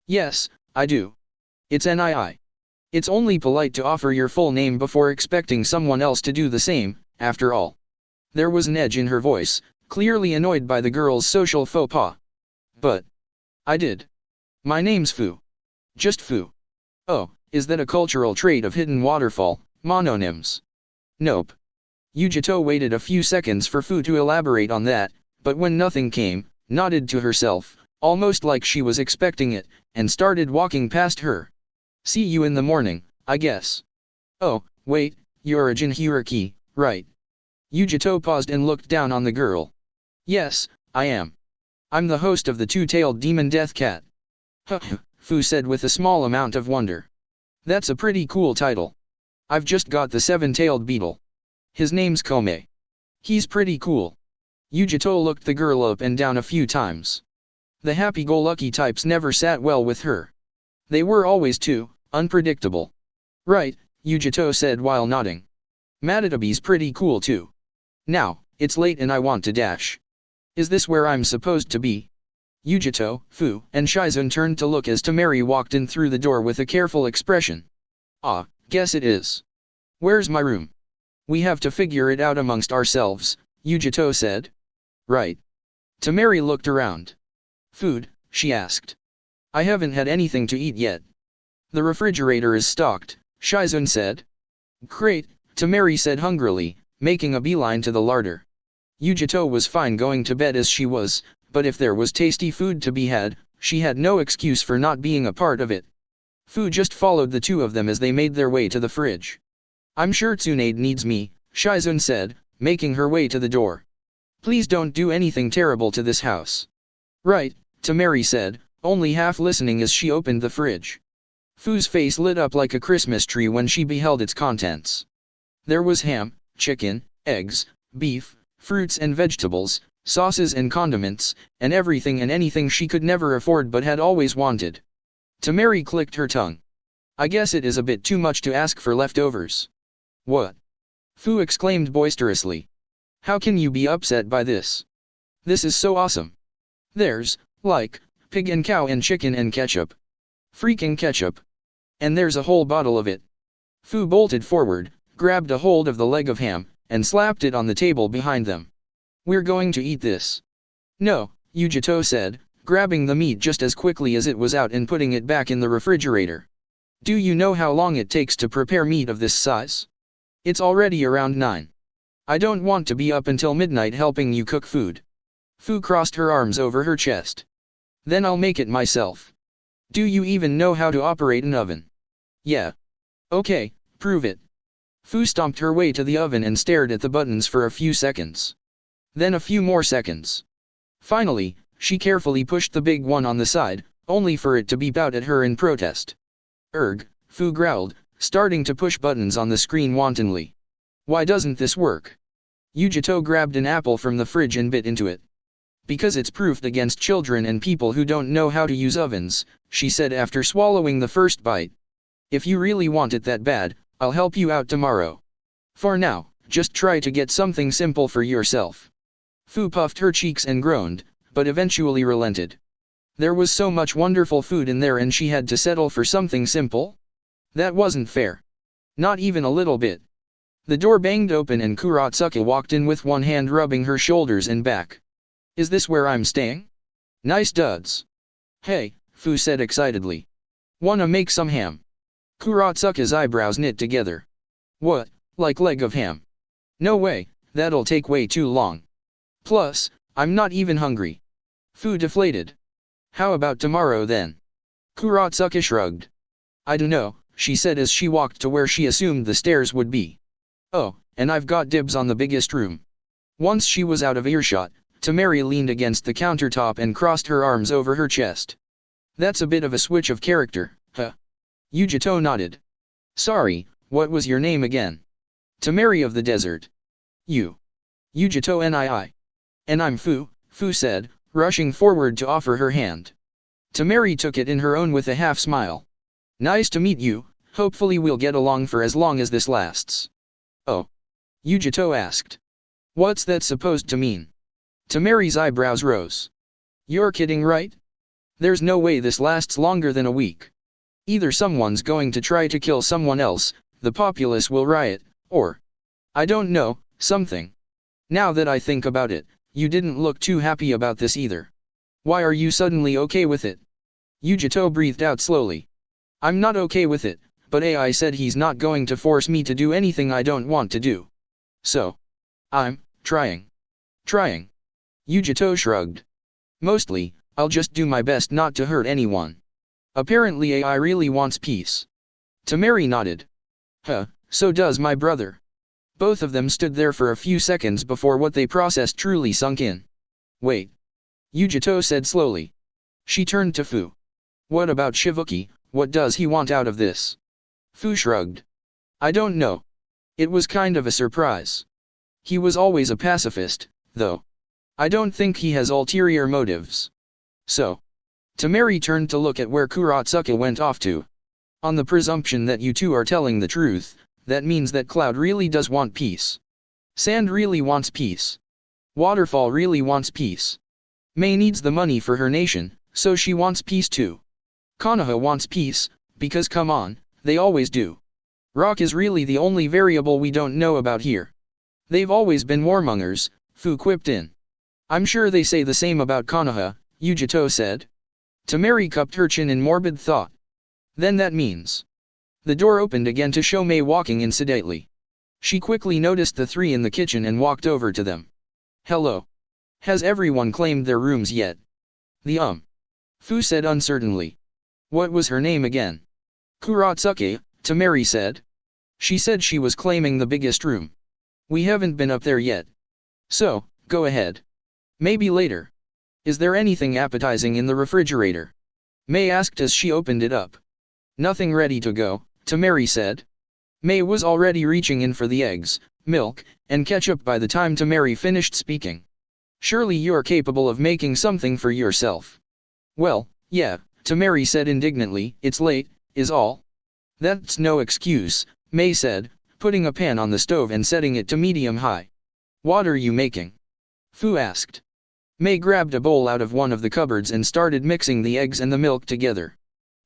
Yes, I do. It's NII. It's only polite to offer your full name before expecting someone else to do the same, after all. There was an edge in her voice, clearly annoyed by the girl's social faux pas. But I did. My name's Fu. Just Fu. Oh, is that a cultural trait of Hidden Waterfall, mononyms? Nope. Yujito waited a few seconds for Fu to elaborate on that, but when nothing came, nodded to herself, almost like she was expecting it, and started walking past her. See you in the morning, I guess. Oh, wait, you're a Jinhyuriki, right? Yujito paused and looked down on the girl. Yes, I am. I'm the host of the two-tailed demon death cat. Huh, Fu said with a small amount of wonder. That's a pretty cool title. I've just got the seven-tailed beetle. His name's Kome. He's pretty cool. Yujito looked the girl up and down a few times. The happy-go-lucky types never sat well with her. They were always too unpredictable. Right, Yujito said while nodding. Matatabe's pretty cool too. Now, it's late and I want to dash. Is this where I'm supposed to be? Yujito, Fu, and Shizun turned to look as Temari walked in through the door with a careful expression. Ah, guess it is. Where's my room? We have to figure it out amongst ourselves, Yujito said. Right. Temari looked around. Food, she asked. I haven't had anything to eat yet. The refrigerator is stocked, Shizun said. Great, Temari said hungrily, making a beeline to the larder. Yujito was fine going to bed as she was, but if there was tasty food to be had, she had no excuse for not being a part of it. Fu just followed the two of them as they made their way to the fridge. I'm sure Tsunade needs me, Shizun said, making her way to the door. Please don't do anything terrible to this house. Right, Temari said, only half listening as she opened the fridge. Fu's face lit up like a Christmas tree when she beheld its contents. There was ham, chicken, eggs, beef, fruits and vegetables, sauces and condiments, and everything and anything she could never afford but had always wanted. Temari clicked her tongue. I guess it is a bit too much to ask for leftovers. What? Fu exclaimed boisterously. How can you be upset by this? This is so awesome. There's, like, pig and cow and chicken and ketchup. Freaking ketchup. And there's a whole bottle of it. Fu bolted forward, grabbed a hold of the leg of ham, and slapped it on the table behind them. We're going to eat this. No, Yujito said, grabbing the meat just as quickly as it was out and putting it back in the refrigerator. Do you know how long it takes to prepare meat of this size? It's already around 9. I don't want to be up until midnight helping you cook food. Fu crossed her arms over her chest. Then I'll make it myself. Do you even know how to operate an oven? Yeah. Okay, prove it. Fu stomped her way to the oven and stared at the buttons for a few seconds. Then a few more seconds. Finally, she carefully pushed the big one on the side, only for it to beep out at her in protest. Erg, Fu growled, starting to push buttons on the screen wantonly. Why doesn't this work? Yujito grabbed an apple from the fridge and bit into it. Because it's proofed against children and people who don't know how to use ovens, she said after swallowing the first bite. If you really want it that bad, I'll help you out tomorrow. For now, just try to get something simple for yourself. Fu puffed her cheeks and groaned, but eventually relented. There was so much wonderful food in there and she had to settle for something simple? That wasn't fair. Not even a little bit. The door banged open and Kuratsuka walked in with one hand rubbing her shoulders and back. Is this where I'm staying? Nice duds. Hey, Fu said excitedly. Wanna make some ham? Kuratsuka's eyebrows knit together. What, like leg of ham? No way, that'll take way too long. Plus, I'm not even hungry. Fu deflated. How about tomorrow then? Kuratsuka shrugged. I dunno, she said as she walked to where she assumed the stairs would be. Oh, and I've got dibs on the biggest room. Once she was out of earshot, Temari leaned against the countertop and crossed her arms over her chest. That's a bit of a switch of character, huh? Yujito nodded. Sorry, what was your name again? Temari of the desert. You. Yujito nii. And I'm Fu, Fu said, rushing forward to offer her hand. Temari took it in her own with a half smile. Nice to meet you, hopefully we'll get along for as long as this lasts. Oh. Yujito asked. What's that supposed to mean? Temari's eyebrows rose. You're kidding, right? There's no way this lasts longer than a week. Either someone's going to try to kill someone else, the populace will riot, or, I don't know, something. Now that I think about it, you didn't look too happy about this either. Why are you suddenly okay with it? Yujito breathed out slowly. I'm not okay with it, but AI said he's not going to force me to do anything I don't want to do. So, I'm trying. Trying. Yujito shrugged. Mostly, I'll just do my best not to hurt anyone. Apparently AI really wants peace. Temari nodded. Huh, so does my brother. Both of them stood there for a few seconds before what they processed truly sunk in. Wait. Yujito said slowly. She turned to Fu. What about Shivuki, what does he want out of this? Fu shrugged. I don't know. It was kind of a surprise. He was always a pacifist, though. I don't think he has ulterior motives. So. Temari turned to look at where Kuratsuka went off to. On the presumption that you two are telling the truth, that means that Cloud really does want peace. Sand really wants peace. Waterfall really wants peace. Mei needs the money for her nation, so she wants peace too. Konoha wants peace, because come on, they always do. Rock is really the only variable we don't know about here. They've always been warmongers, Fu quipped in. I'm sure they say the same about Konoha, Yujito said. Temari cupped her chin in morbid thought. Then that means. The door opened again to show Mei walking in sedately. She quickly noticed the three in the kitchen and walked over to them. Hello. Has everyone claimed their rooms yet? Fu said uncertainly. What was her name again? Kuratsuke, Temari said. She said she was claiming the biggest room. We haven't been up there yet. So, go ahead. Maybe later. Is there anything appetizing in the refrigerator? Mei asked as she opened it up. Nothing ready to go, Temari said. Mei was already reaching in for the eggs, milk, and ketchup by the time Temari finished speaking. Surely you're capable of making something for yourself. Well, yeah, Temari said indignantly, it's late, is all. That's no excuse, Mei said, putting a pan on the stove and setting it to medium-high. What are you making? Fu asked. Mei grabbed a bowl out of one of the cupboards and started mixing the eggs and the milk together.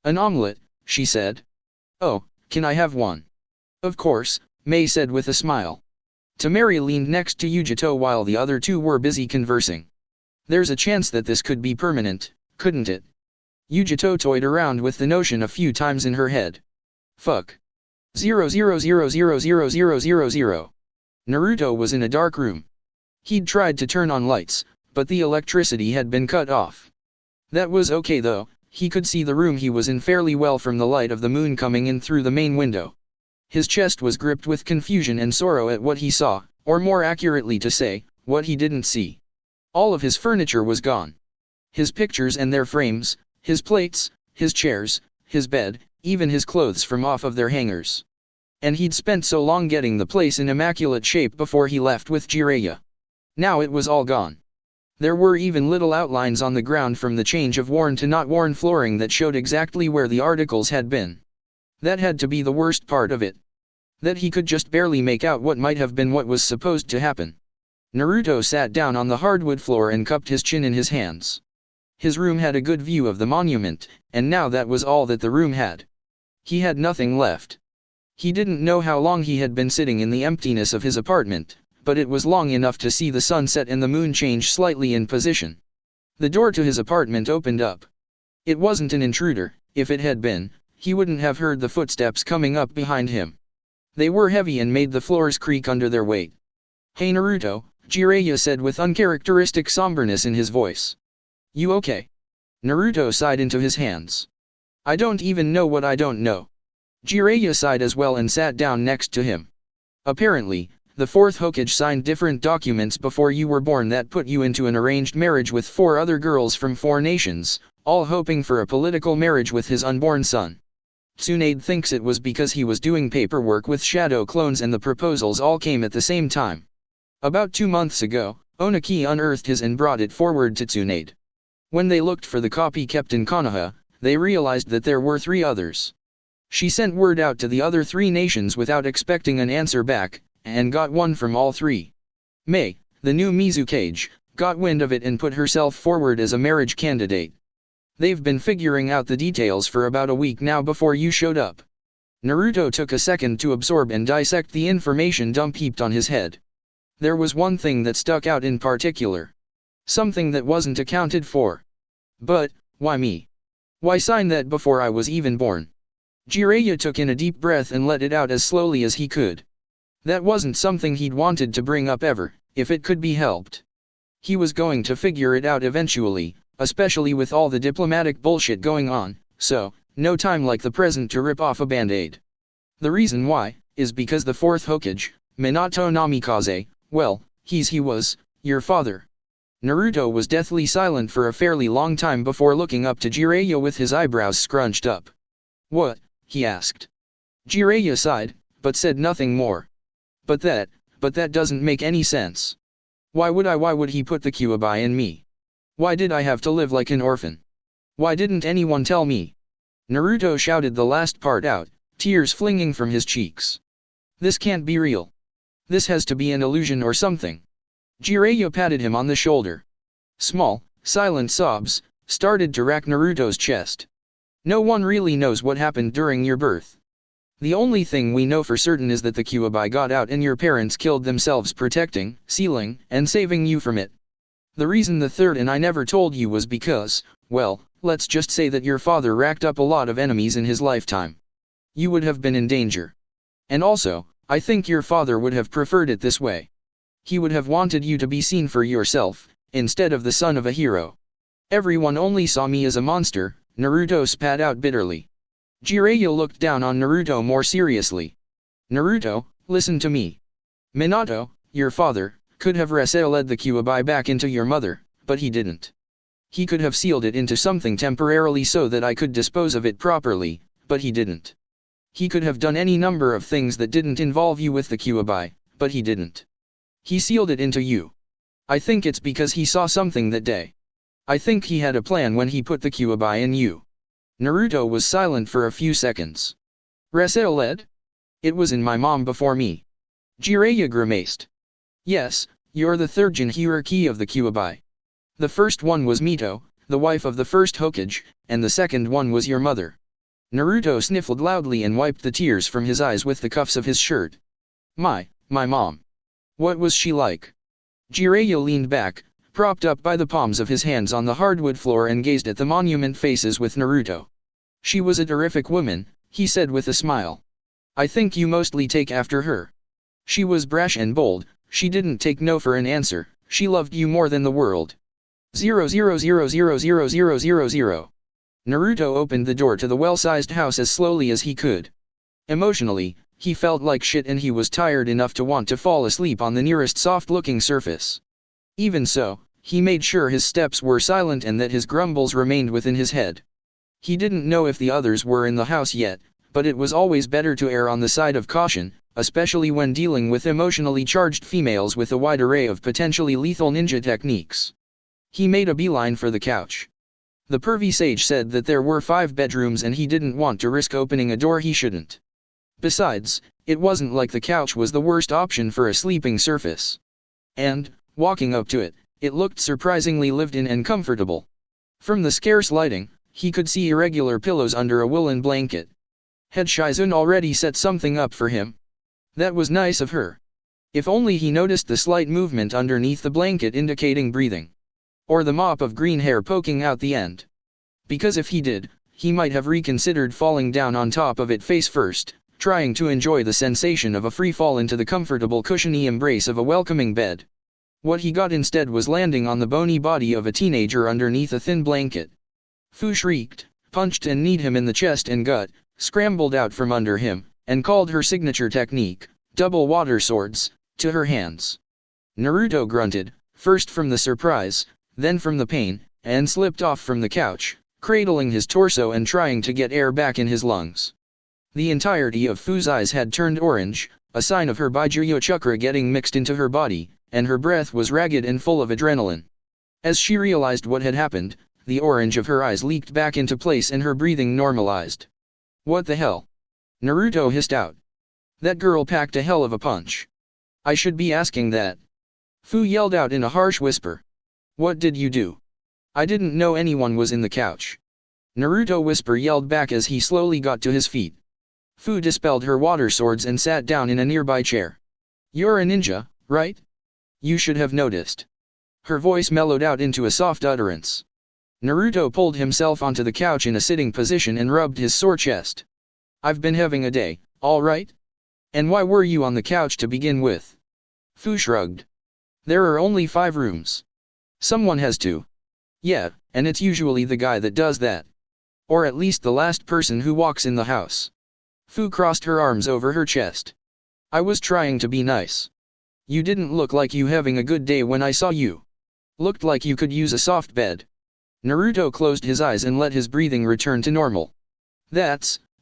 An omelette, she said. Oh, can I have one? Of course, Mei said with a smile. Temari leaned next to Yujito while the other two were busy conversing. There's a chance that this could be permanent, couldn't it? Yujito toyed around with the notion a few times in her head. Fuck. 000000000. Naruto was in a dark room. He'd tried to turn on lights, but the electricity had been cut off. That was okay though, he could see the room he was in fairly well from the light of the moon coming in through the main window. His chest was gripped with confusion and sorrow at what he saw, or more accurately to say, what he didn't see. All of his furniture was gone. His pictures and their frames, his plates, his chairs, his bed, even his clothes from off of their hangers. And he'd spent so long getting the place in immaculate shape before he left with Jiraiya. Now it was all gone. There were even little outlines on the ground from the change of worn to not worn flooring that showed exactly where the articles had been. That had to be the worst part of it. That he could just barely make out what might have been what was supposed to happen. Naruto sat down on the hardwood floor and cupped his chin in his hands. His room had a good view of the monument, and now that was all that the room had. He had nothing left. He didn't know how long he had been sitting in the emptiness of his apartment, but it was long enough to see the sunset and the moon change slightly in position. The door to his apartment opened up. It wasn't an intruder. If it had been, he wouldn't have heard the footsteps coming up behind him. They were heavy and made the floors creak under their weight. Hey Naruto, Jiraiya said with uncharacteristic somberness in his voice. You okay? Naruto sighed into his hands. I don't even know what I don't know. Jiraiya sighed as well and sat down next to him. Apparently, the fourth Hokage signed different documents before you were born that put you into an arranged marriage with 4 other girls from 4 nations, all hoping for a political marriage with his unborn son. Tsunade thinks it was because he was doing paperwork with shadow clones and the proposals all came at the same time. About 2 months ago, Oniki unearthed his and brought it forward to Tsunade. When they looked for the copy kept in Konoha, they realized that there were 3 others. She sent word out to the other 3 nations without expecting an answer back, and got one from all 3. Mei, the new Mizukage, got wind of it and put herself forward as a marriage candidate. They've been figuring out the details for about a week now before you showed up. Naruto took a second to absorb and dissect the information dump heaped on his head. There was one thing that stuck out in particular. Something that wasn't accounted for. But, why me? Why sign that before I was even born? Jiraiya took in a deep breath and let it out as slowly as he could. That wasn't something he'd wanted to bring up ever, if it could be helped. He was going to figure it out eventually, especially with all the diplomatic bullshit going on, so, no time like the present to rip off a band-aid. The reason why, is because the fourth Hokage, Minato Namikaze, well, he was, your father. Naruto was deathly silent for a fairly long time before looking up to Jiraiya with his eyebrows scrunched up. What? He asked. Jiraiya sighed, but said nothing more. But that doesn't make any sense. Why would he put the Kyuubi in me? Why did I have to live like an orphan? Why didn't anyone tell me? Naruto shouted the last part out, tears flinging from his cheeks. This can't be real. This has to be an illusion or something. Jiraiya patted him on the shoulder. Small, silent sobs started to rack Naruto's chest. No one really knows what happened during your birth. The only thing we know for certain is that the Kyuubi got out and your parents killed themselves protecting, sealing, and saving you from it. The reason the third and I never told you was because, well, let's just say that your father racked up a lot of enemies in his lifetime. You would have been in danger. And also, I think your father would have preferred it this way. He would have wanted you to be seen for yourself, instead of the son of a hero. Everyone only saw me as a monster, Naruto spat out bitterly. Jiraiya looked down on Naruto more seriously. Naruto, listen to me. Minato, your father, could have led the Kyuubi back into your mother, but he didn't. He could have sealed it into something temporarily so that I could dispose of it properly, but he didn't. He could have done any number of things that didn't involve you with the Kyuubi, but he didn't. He sealed it into you. I think it's because he saw something that day. I think he had a plan when he put the Kyuubi in you. Naruto was silent for a few seconds. Led? It was in my mom before me. Jiraiya grimaced. Yes, you're the third in hierarchy of the Kyuubi. The first one was Mito, the wife of the first Hokage, and the second one was your mother. Naruto sniffled loudly and wiped the tears from his eyes with the cuffs of his shirt. My mom. What was she like? Jiraiya leaned back, propped up by the palms of his hands on the hardwood floor and gazed at the monument faces with Naruto. She was a terrific woman, he said with a smile. I think you mostly take after her. She was brash and bold, she didn't take no for an answer, she loved you more than the world. 000000000. Naruto opened the door to the well-sized house as slowly as he could. Emotionally, he felt like shit and he was tired enough to want to fall asleep on the nearest soft-looking surface. Even so, he made sure his steps were silent and that his grumbles remained within his head. He didn't know if the others were in the house yet, but it was always better to err on the side of caution, especially when dealing with emotionally charged females with a wide array of potentially lethal ninja techniques. He made a beeline for the couch. The pervy sage said that there were 5 bedrooms and he didn't want to risk opening a door he shouldn't. Besides, it wasn't like the couch was the worst option for a sleeping surface. And, walking up to it, it looked surprisingly lived-in and comfortable. From the scarce lighting, he could see irregular pillows under a woolen blanket. Had Shizune already set something up for him? That was nice of her. If only he noticed the slight movement underneath the blanket indicating breathing. Or the mop of green hair poking out the end. Because if he did, he might have reconsidered falling down on top of it face first, trying to enjoy the sensation of a free fall into the comfortable cushiony embrace of a welcoming bed. What he got instead was landing on the bony body of a teenager underneath a thin blanket. Fu shrieked, punched and kneed him in the chest and gut, scrambled out from under him, and called her signature technique, double water swords, to her hands. Naruto grunted, first from the surprise, then from the pain, and slipped off from the couch, cradling his torso and trying to get air back in his lungs. The entirety of Fu's eyes had turned orange, a sign of her Baijuyo chakra getting mixed into her body, and her breath was ragged and full of adrenaline. As she realized what had happened, the orange of her eyes leaked back into place and her breathing normalized. What the hell? Naruto hissed out. That girl packed a hell of a punch. I should be asking that. Fu yelled out in a harsh whisper. What did you do? I didn't know anyone was in the couch. Naruto whisper yelled back as he slowly got to his feet. Fu dispelled her water swords and sat down in a nearby chair. You're a ninja, right? You should have noticed. Her voice mellowed out into a soft utterance. Naruto pulled himself onto the couch in a sitting position and rubbed his sore chest. I've been having a day, all right? And why were you on the couch to begin with? Fu shrugged. There are only 5 rooms. Someone has to. Yeah, and it's usually the guy that does that. Or at least the last person who walks in the house. Fu crossed her arms over her chest. I was trying to be nice. You didn't look like you having a good day when I saw you. Looked like you could use a soft bed. Naruto closed his eyes and let his breathing return to normal.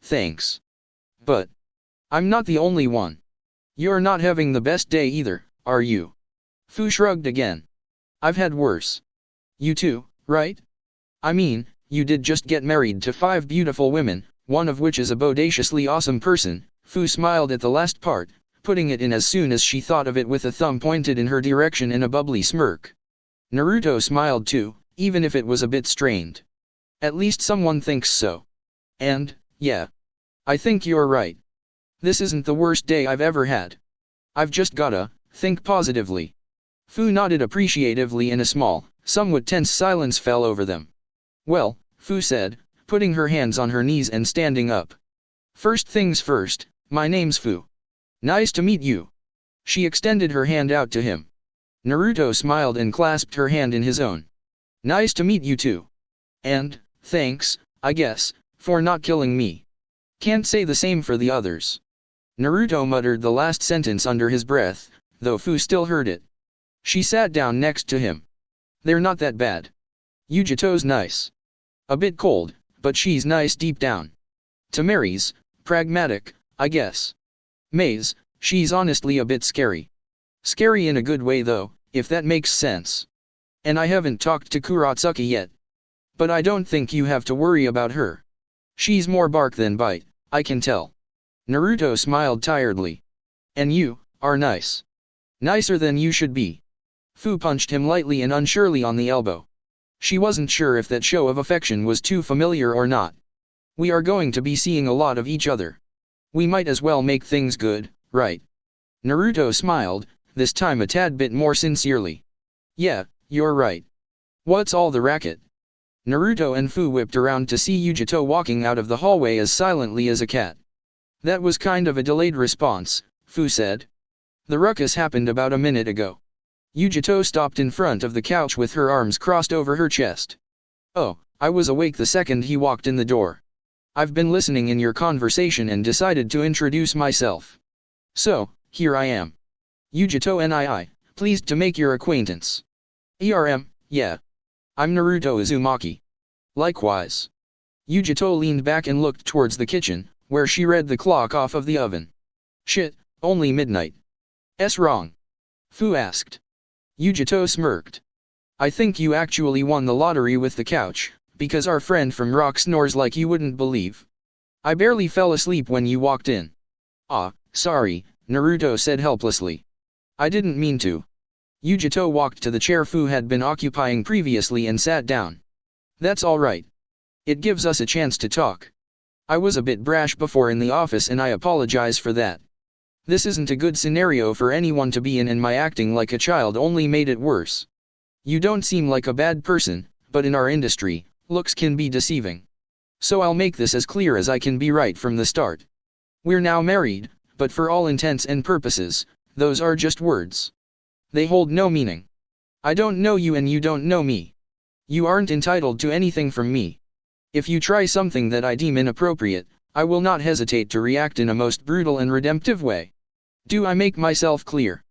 Thanks. But I'm not the only one. You're not having the best day either, are you? Fu shrugged again. I've had worse. You too, right? I mean, you did just get married to 5 beautiful women, one of which is a bodaciously awesome person. Fu smiled at the last part, putting it in as soon as she thought of it with a thumb pointed in her direction in a bubbly smirk. Naruto smiled too, even if it was a bit strained. At least someone thinks so. And, yeah. I think you're right. This isn't the worst day I've ever had. I've just gotta think positively. Fu nodded appreciatively and a small, somewhat tense silence fell over them. Well, Fu said, putting her hands on her knees and standing up. First things first, my name's Fu. Nice to meet you. She extended her hand out to him. Naruto smiled and clasped her hand in his own. Nice to meet you too. And, thanks, I guess, for not killing me. Can't say the same for the others. Naruto muttered the last sentence under his breath, though Fu still heard it. She sat down next to him. They're not that bad. Yujito's nice. A bit cold, but she's nice deep down. Tamari's pragmatic, I guess. Mei's, she's honestly a bit scary. Scary in a good way though, if that makes sense. And I haven't talked to Kuratsuki yet. But I don't think you have to worry about her. She's more bark than bite, I can tell. Naruto smiled tiredly. And you are nice. Nicer than you should be. Fu punched him lightly and unsurely on the elbow. She wasn't sure if that show of affection was too familiar or not. We are going to be seeing a lot of each other. We might as well make things good, right? Naruto smiled, this time a tad bit more sincerely. Yeah, you're right. What's all the racket? Naruto and Fu whipped around to see Yujito walking out of the hallway as silently as a cat. That was kind of a delayed response, Fu said. The ruckus happened about a minute ago. Yujito stopped in front of the couch with her arms crossed over her chest. Oh, I was awake the second he walked in the door. I've been listening in your conversation and decided to introduce myself. So, here I am. Yujito nii, pleased to make your acquaintance. Yeah. I'm Naruto Uzumaki. Likewise. Yujito leaned back and looked towards the kitchen, where she read the clock off of the oven. Shit, only midnight. Wrong? Fu asked. Yujito smirked. I think you actually won the lottery with the couch, because our friend from Rock snores like you wouldn't believe. I barely fell asleep when you walked in. Sorry, Naruto said helplessly. I didn't mean to. Yujito walked to the chair Fu had been occupying previously and sat down. That's alright. It gives us a chance to talk. I was a bit brash before in the office and I apologize for that. This isn't a good scenario for anyone to be in and my acting like a child only made it worse. You don't seem like a bad person, but in our industry, looks can be deceiving. So I'll make this as clear as I can be right from the start. We're now married, but for all intents and purposes, those are just words. They hold no meaning. I don't know you and you don't know me. You aren't entitled to anything from me. If you try something that I deem inappropriate, I will not hesitate to react in a most brutal and redemptive way. Do I make myself clear?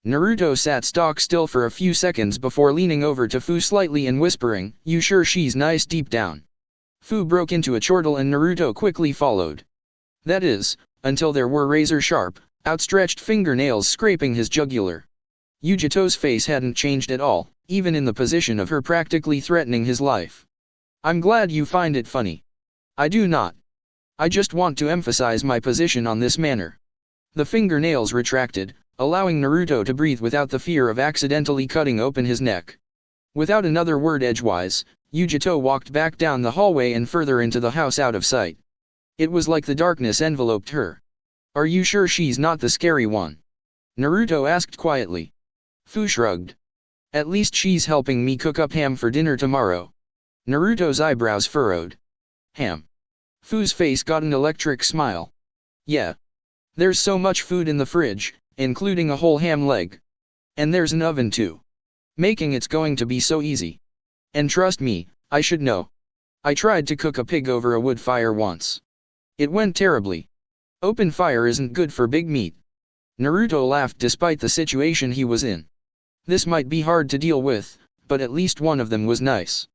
Naruto sat stock still for a few seconds before leaning over to Fu slightly and whispering, "You sure she's nice deep down?" Fu broke into a chortle and Naruto quickly followed. That is, until there were razor-sharp, outstretched fingernails scraping his jugular. Yujito's face hadn't changed at all, even in the position of her practically threatening his life. I'm glad you find it funny. I do not. I just want to emphasize my position on this matter. The fingernails retracted, allowing Naruto to breathe without the fear of accidentally cutting open his neck. Without another word edgewise, Yujito walked back down the hallway and further into the house out of sight. It was like the darkness enveloped her. Are you sure she's not the scary one? Naruto asked quietly. Fu shrugged. At least she's helping me cook up ham for dinner tomorrow. Naruto's eyebrows furrowed. Ham. Fu's face got an electric smile. Yeah. There's so much food in the fridge, including a whole ham leg. And there's an oven too. Making it's going to be so easy. And trust me, I should know. I tried to cook a pig over a wood fire once. It went terribly. Open fire isn't good for big meat. Naruto laughed despite the situation he was in. This might be hard to deal with, but at least one of them was nice.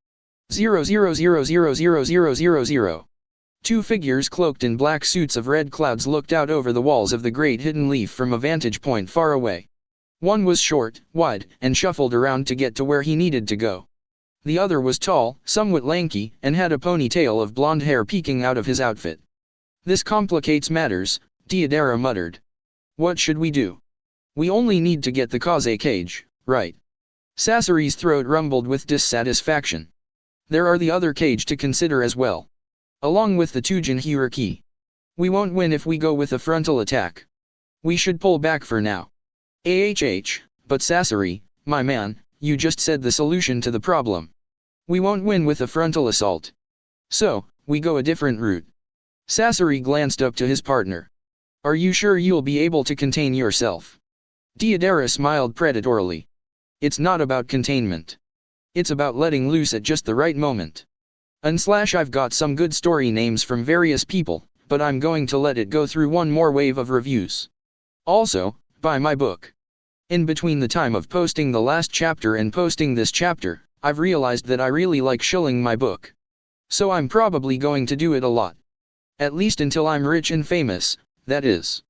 000000000. Two figures cloaked in black suits of red clouds looked out over the walls of the great hidden leaf from a vantage point far away. One was short, wide, and shuffled around to get to where he needed to go. The other was tall, somewhat lanky, and had a ponytail of blonde hair peeking out of his outfit. This complicates matters, Deidara muttered. What should we do? We only need to get the Kaze cage, right? Sasori's throat rumbled with dissatisfaction. There are the other cage to consider as well. Along with the two Jinhuriki. We won't win if we go with a frontal attack. We should pull back for now. But Sasori, my man, you just said the solution to the problem. We won't win with a frontal assault. So, we go a different route. Sasori glanced up to his partner. Are you sure you'll be able to contain yourself? Deidara smiled predatorily. It's not about containment. It's about letting loose at just the right moment. I've got some good story names from various people, but I'm going to let it go through one more wave of reviews. Also, buy my book. In between the time of posting the last chapter and posting this chapter, I've realized that I really like shilling my book. So I'm probably going to do it a lot. At least until I'm rich and famous, that is.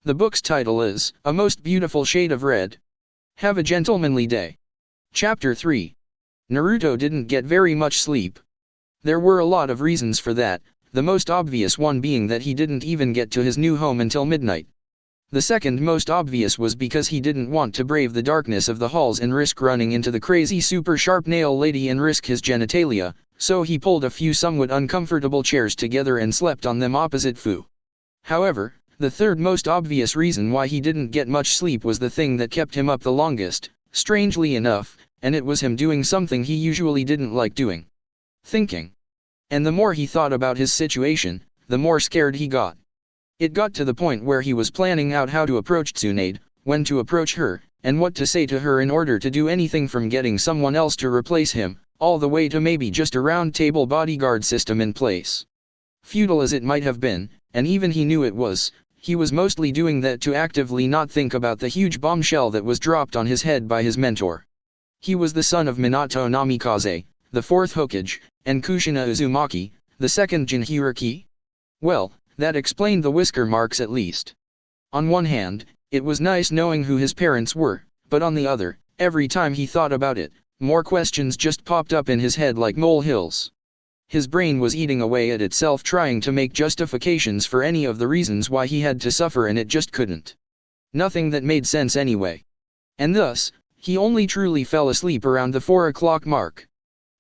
The book's title is, A Most Beautiful Shade of Red. Have a gentlemanly day. Chapter 3. Naruto didn't get very much sleep. There were a lot of reasons for that, the most obvious one being that he didn't even get to his new home until midnight. The second most obvious was because he didn't want to brave the darkness of the halls and risk running into the crazy super sharp nail lady and risk his genitalia, so he pulled a few somewhat uncomfortable chairs together and slept on them opposite Fu. However, the third most obvious reason why he didn't get much sleep was the thing that kept him up the longest, strangely enough, and it was him doing something he usually didn't like doing. Thinking. And the more he thought about his situation, the more scared he got. It got to the point where he was planning out how to approach Tsunade, when to approach her, and what to say to her in order to do anything from getting someone else to replace him, all the way to maybe just a round-table bodyguard system in place. Futile as it might have been, and even he knew it was, he was mostly doing that to actively not think about the huge bombshell that was dropped on his head by his mentor. He was the son of Minato Namikaze, the fourth Hokage, and Kushina Uzumaki, the second Jinhuriki. Well, that explained the whisker marks at least. On one hand, it was nice knowing who his parents were, but on the other, every time he thought about it, more questions just popped up in his head like molehills. His brain was eating away at itself trying to make justifications for any of the reasons why he had to suffer and it just couldn't. Nothing that made sense anyway. And thus, he only truly fell asleep around the 4 o'clock mark.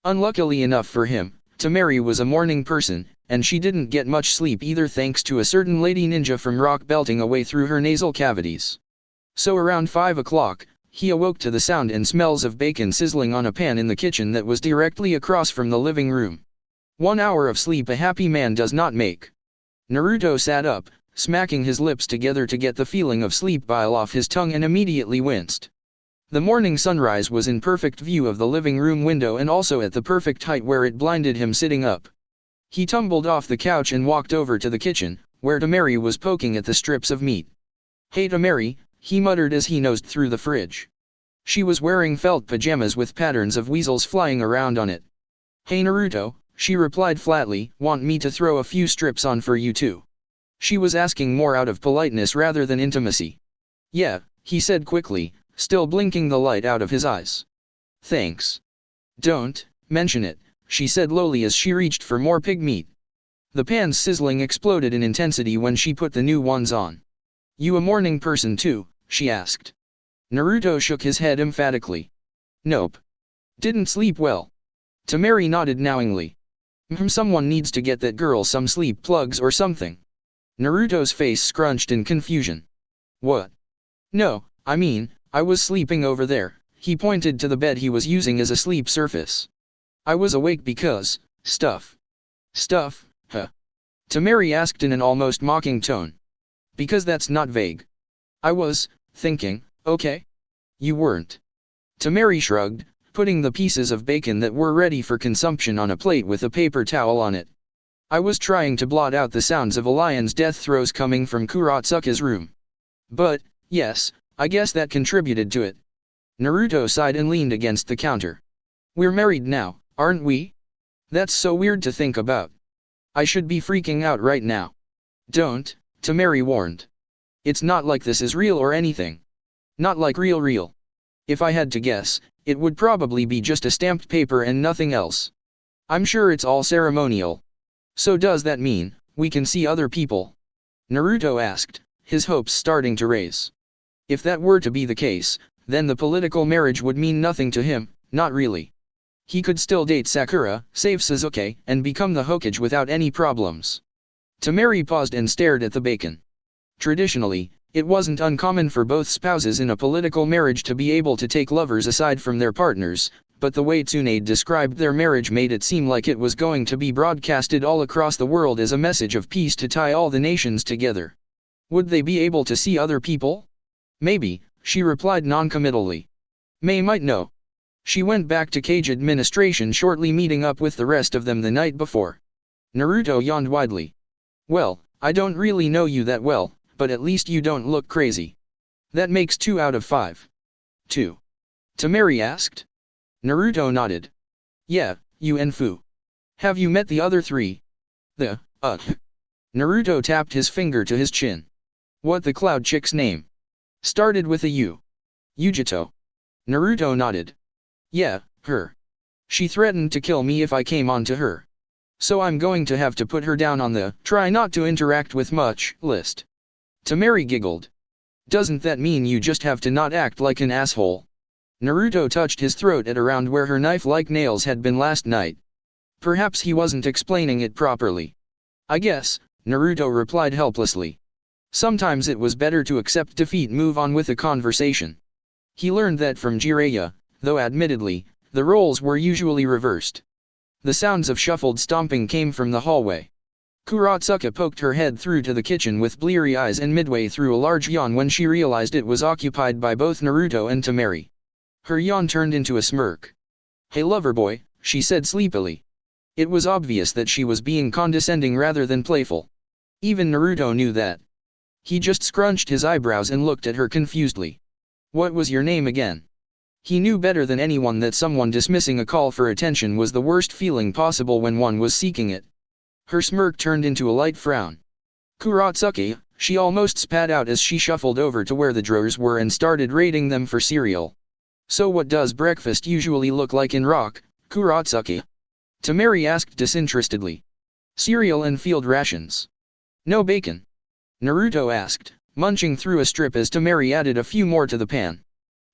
Unluckily enough for him, Temari was a morning person, and she didn't get much sleep either thanks to a certain lady ninja from rock belting away through her nasal cavities. So around 5 o'clock, he awoke to the sound and smells of bacon sizzling on a pan in the kitchen that was directly across from the living room. 1 hour of sleep a happy man does not make. Naruto sat up, smacking his lips together to get the feeling of sleep bile off his tongue and immediately winced. The morning sunrise was in perfect view of the living room window and also at the perfect height where it blinded him sitting up. He tumbled off the couch and walked over to the kitchen, where Temari was poking at the strips of meat. Hey Temari, he muttered as he nosed through the fridge. She was wearing felt pajamas with patterns of weasels flying around on it. Hey Naruto, she replied flatly, want me to throw a few strips on for you too? She was asking more out of politeness rather than intimacy. Yeah, he said quickly, still blinking the light out of his eyes. Thanks. Don't mention it, she said lowly as she reached for more pig meat. The pan's sizzling exploded in intensity when she put the new ones on. You a morning person too? She asked. Naruto shook his head emphatically. Nope. Didn't sleep well. Temari nodded knowingly. Someone needs to get that girl some sleep plugs or something. Naruto's face scrunched in confusion. What? No, I mean, I was sleeping over there. He pointed to the bed he was using as a sleep surface. I was awake because, stuff. Stuff, huh? Tamari asked in an almost mocking tone. Because that's not vague. I was, thinking, okay? You weren't. Tamari shrugged, putting the pieces of bacon that were ready for consumption on a plate with a paper towel on it. I was trying to blot out the sounds of a lion's death throes coming from Kuratsuka's room. But, yes, I guess that contributed to it. Naruto sighed and leaned against the counter. We're married now, aren't we? That's so weird to think about. I should be freaking out right now. Don't, Tamari warned. It's not like this is real or anything. Not like real. If I had to guess, it would probably be just a stamped paper and nothing else. I'm sure it's all ceremonial. So does that mean, we can see other people? Naruto asked, his hopes starting to raise. If that were to be the case, then the political marriage would mean nothing to him, not really. He could still date Sakura, save Sasuke, and become the Hokage without any problems. Tamari paused and stared at the bacon. Traditionally, it wasn't uncommon for both spouses in a political marriage to be able to take lovers aside from their partners, but the way Tsunade described their marriage made it seem like it was going to be broadcasted all across the world as a message of peace to tie all the nations together. Would they be able to see other people? Maybe, she replied noncommittally. May might know. She went back to Cage administration shortly, meeting up with the rest of them the night before. Naruto yawned widely. Well, I don't really know you that well, but at least you don't look crazy. That makes 2 out of 5. 2. Tamari asked. Naruto nodded. Yeah, you and Fu. Have you met the other 3? Naruto tapped his finger to his chin. What the cloud chick's name? Started with a U. Yujito. Naruto nodded. Yeah, her. She threatened to kill me if I came on to her. So I'm going to have to put her down on the try not to interact with much list. Tamari giggled. Doesn't that mean you just have to not act like an asshole? Naruto touched his throat at around where her knife-like nails had been last night. Perhaps he wasn't explaining it properly. I guess, Naruto replied helplessly. Sometimes it was better to accept defeat, move on with the conversation. He learned that from Jiraiya, though admittedly, the roles were usually reversed. The sounds of shuffled stomping came from the hallway. Kuratsuka poked her head through to the kitchen with bleary eyes and midway through a large yawn when she realized it was occupied by both Naruto and Tamari. Her yawn turned into a smirk. Hey lover boy, she said sleepily. It was obvious that she was being condescending rather than playful. Even Naruto knew that. He just scrunched his eyebrows and looked at her confusedly. What was your name again? He knew better than anyone that someone dismissing a call for attention was the worst feeling possible when one was seeking it. Her smirk turned into a light frown. Kuratsuka, she almost spat out as she shuffled over to where the drawers were and started raiding them for cereal. So what does breakfast usually look like in Rock, Kuratsuka? Tamari asked disinterestedly. Cereal and field rations. No bacon? Naruto asked, munching through a strip as Tamari added a few more to the pan.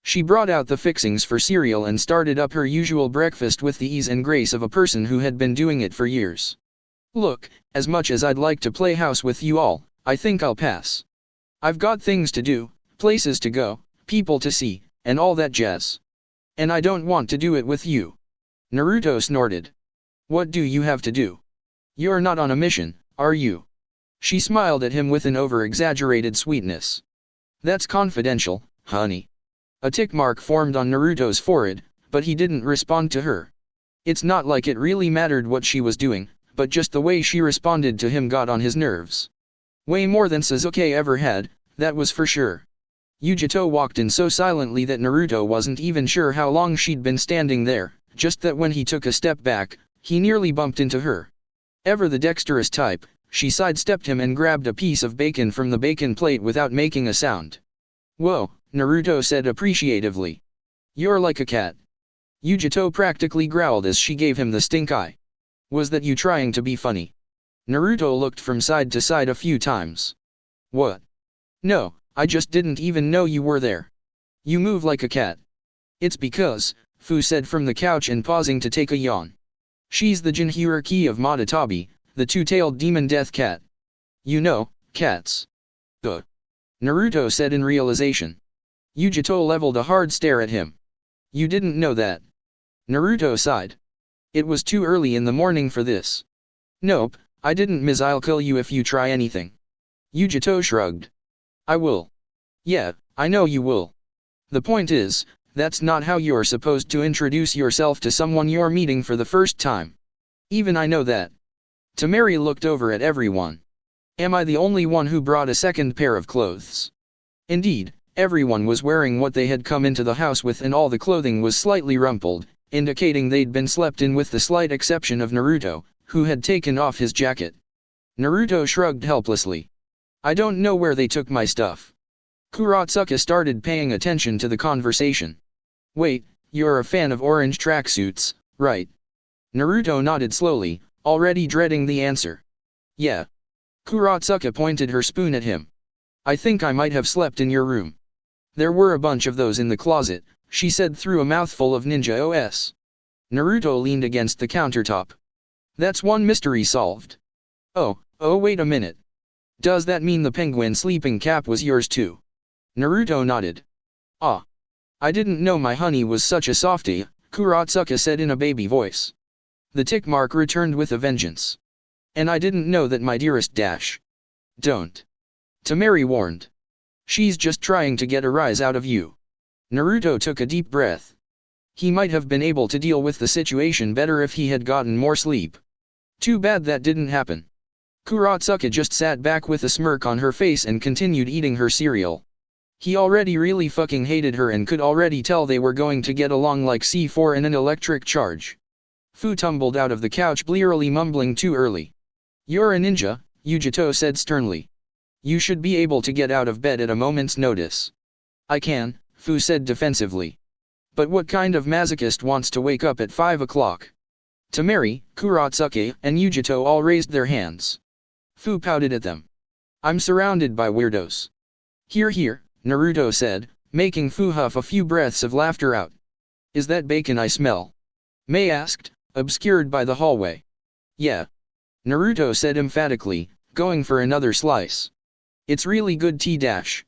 She brought out the fixings for cereal and started up her usual breakfast with the ease and grace of a person who had been doing it for years. Look, as much as I'd like to play house with you all, I think I'll pass. I've got things to do, places to go, people to see, and all that jazz. And I don't want to do it with you. Naruto snorted. What do you have to do? You're not on a mission, are you? She smiled at him with an over-exaggerated sweetness. That's confidential, honey. A tick mark formed on Naruto's forehead, but he didn't respond to her. It's not like it really mattered what she was doing, but just the way she responded to him got on his nerves. Way more than Sasuke ever had, that was for sure. Yujito walked in so silently that Naruto wasn't even sure how long she'd been standing there, just that when he took a step back, he nearly bumped into her. Ever the dexterous type, she sidestepped him and grabbed a piece of bacon from the bacon plate without making a sound. Whoa, Naruto said appreciatively. You're like a cat. Yujito practically growled as she gave him the stink eye. Was that you trying to be funny? Naruto looked from side to side a few times. What? No, I just didn't even know you were there. You move like a cat. It's because, Fu said from the couch and pausing to take a yawn. She's the Jinhuriki of Madatabi, the two-tailed demon death cat. You know, cats. Naruto said in realization. Yujito leveled a hard stare at him. You didn't know that. Naruto sighed. It was too early in the morning for this. Nope, I didn't miss. I'll kill you if you try anything. Yujito shrugged. I will. Yeah, I know you will. The point is, that's not how you're supposed to introduce yourself to someone you're meeting for the first time. Even I know that. Tamari looked over at everyone. Am I the only one who brought a second pair of clothes? Indeed, everyone was wearing what they had come into the house with, and all the clothing was slightly rumpled, indicating they'd been slept in, with the slight exception of Naruto, who had taken off his jacket. Naruto shrugged helplessly. I don't know where they took my stuff. Kuratsuka started paying attention to the conversation. Wait, you're a fan of orange tracksuits, right? Naruto nodded slowly, already dreading the answer. Yeah. Kuratsuka pointed her spoon at him. I think I might have slept in your room. There were a bunch of those in the closet, she said through a mouthful of ninja OS. Naruto leaned against the countertop. That's one mystery solved. Oh, wait a minute. Does that mean the penguin sleeping cap was yours too? Naruto nodded. Ah. I didn't know my honey was such a softie, Kuratsuka said in a baby voice. The tick mark returned with a vengeance. And I didn't know that my dearest dash. Don't. Tamari warned. She's just trying to get a rise out of you. Naruto took a deep breath. He might have been able to deal with the situation better if he had gotten more sleep. Too bad that didn't happen. Kuratsuka just sat back with a smirk on her face and continued eating her cereal. He already really fucking hated her and could already tell they were going to get along like C4 and an electric charge. Fu tumbled out of the couch, blearily mumbling too early. You're a ninja, Yujito said sternly. You should be able to get out of bed at a moment's notice. I can, Fu said defensively. But what kind of masochist wants to wake up at 5 o'clock? Tamari, Kuratsuka, and Yujito all raised their hands. Fu pouted at them. I'm surrounded by weirdos. Here, Naruto said, making Fu huff a few breaths of laughter out. Is that bacon I smell? Mei asked, obscured by the hallway. Yeah. Naruto said emphatically, going for another slice. It's really good tea dash.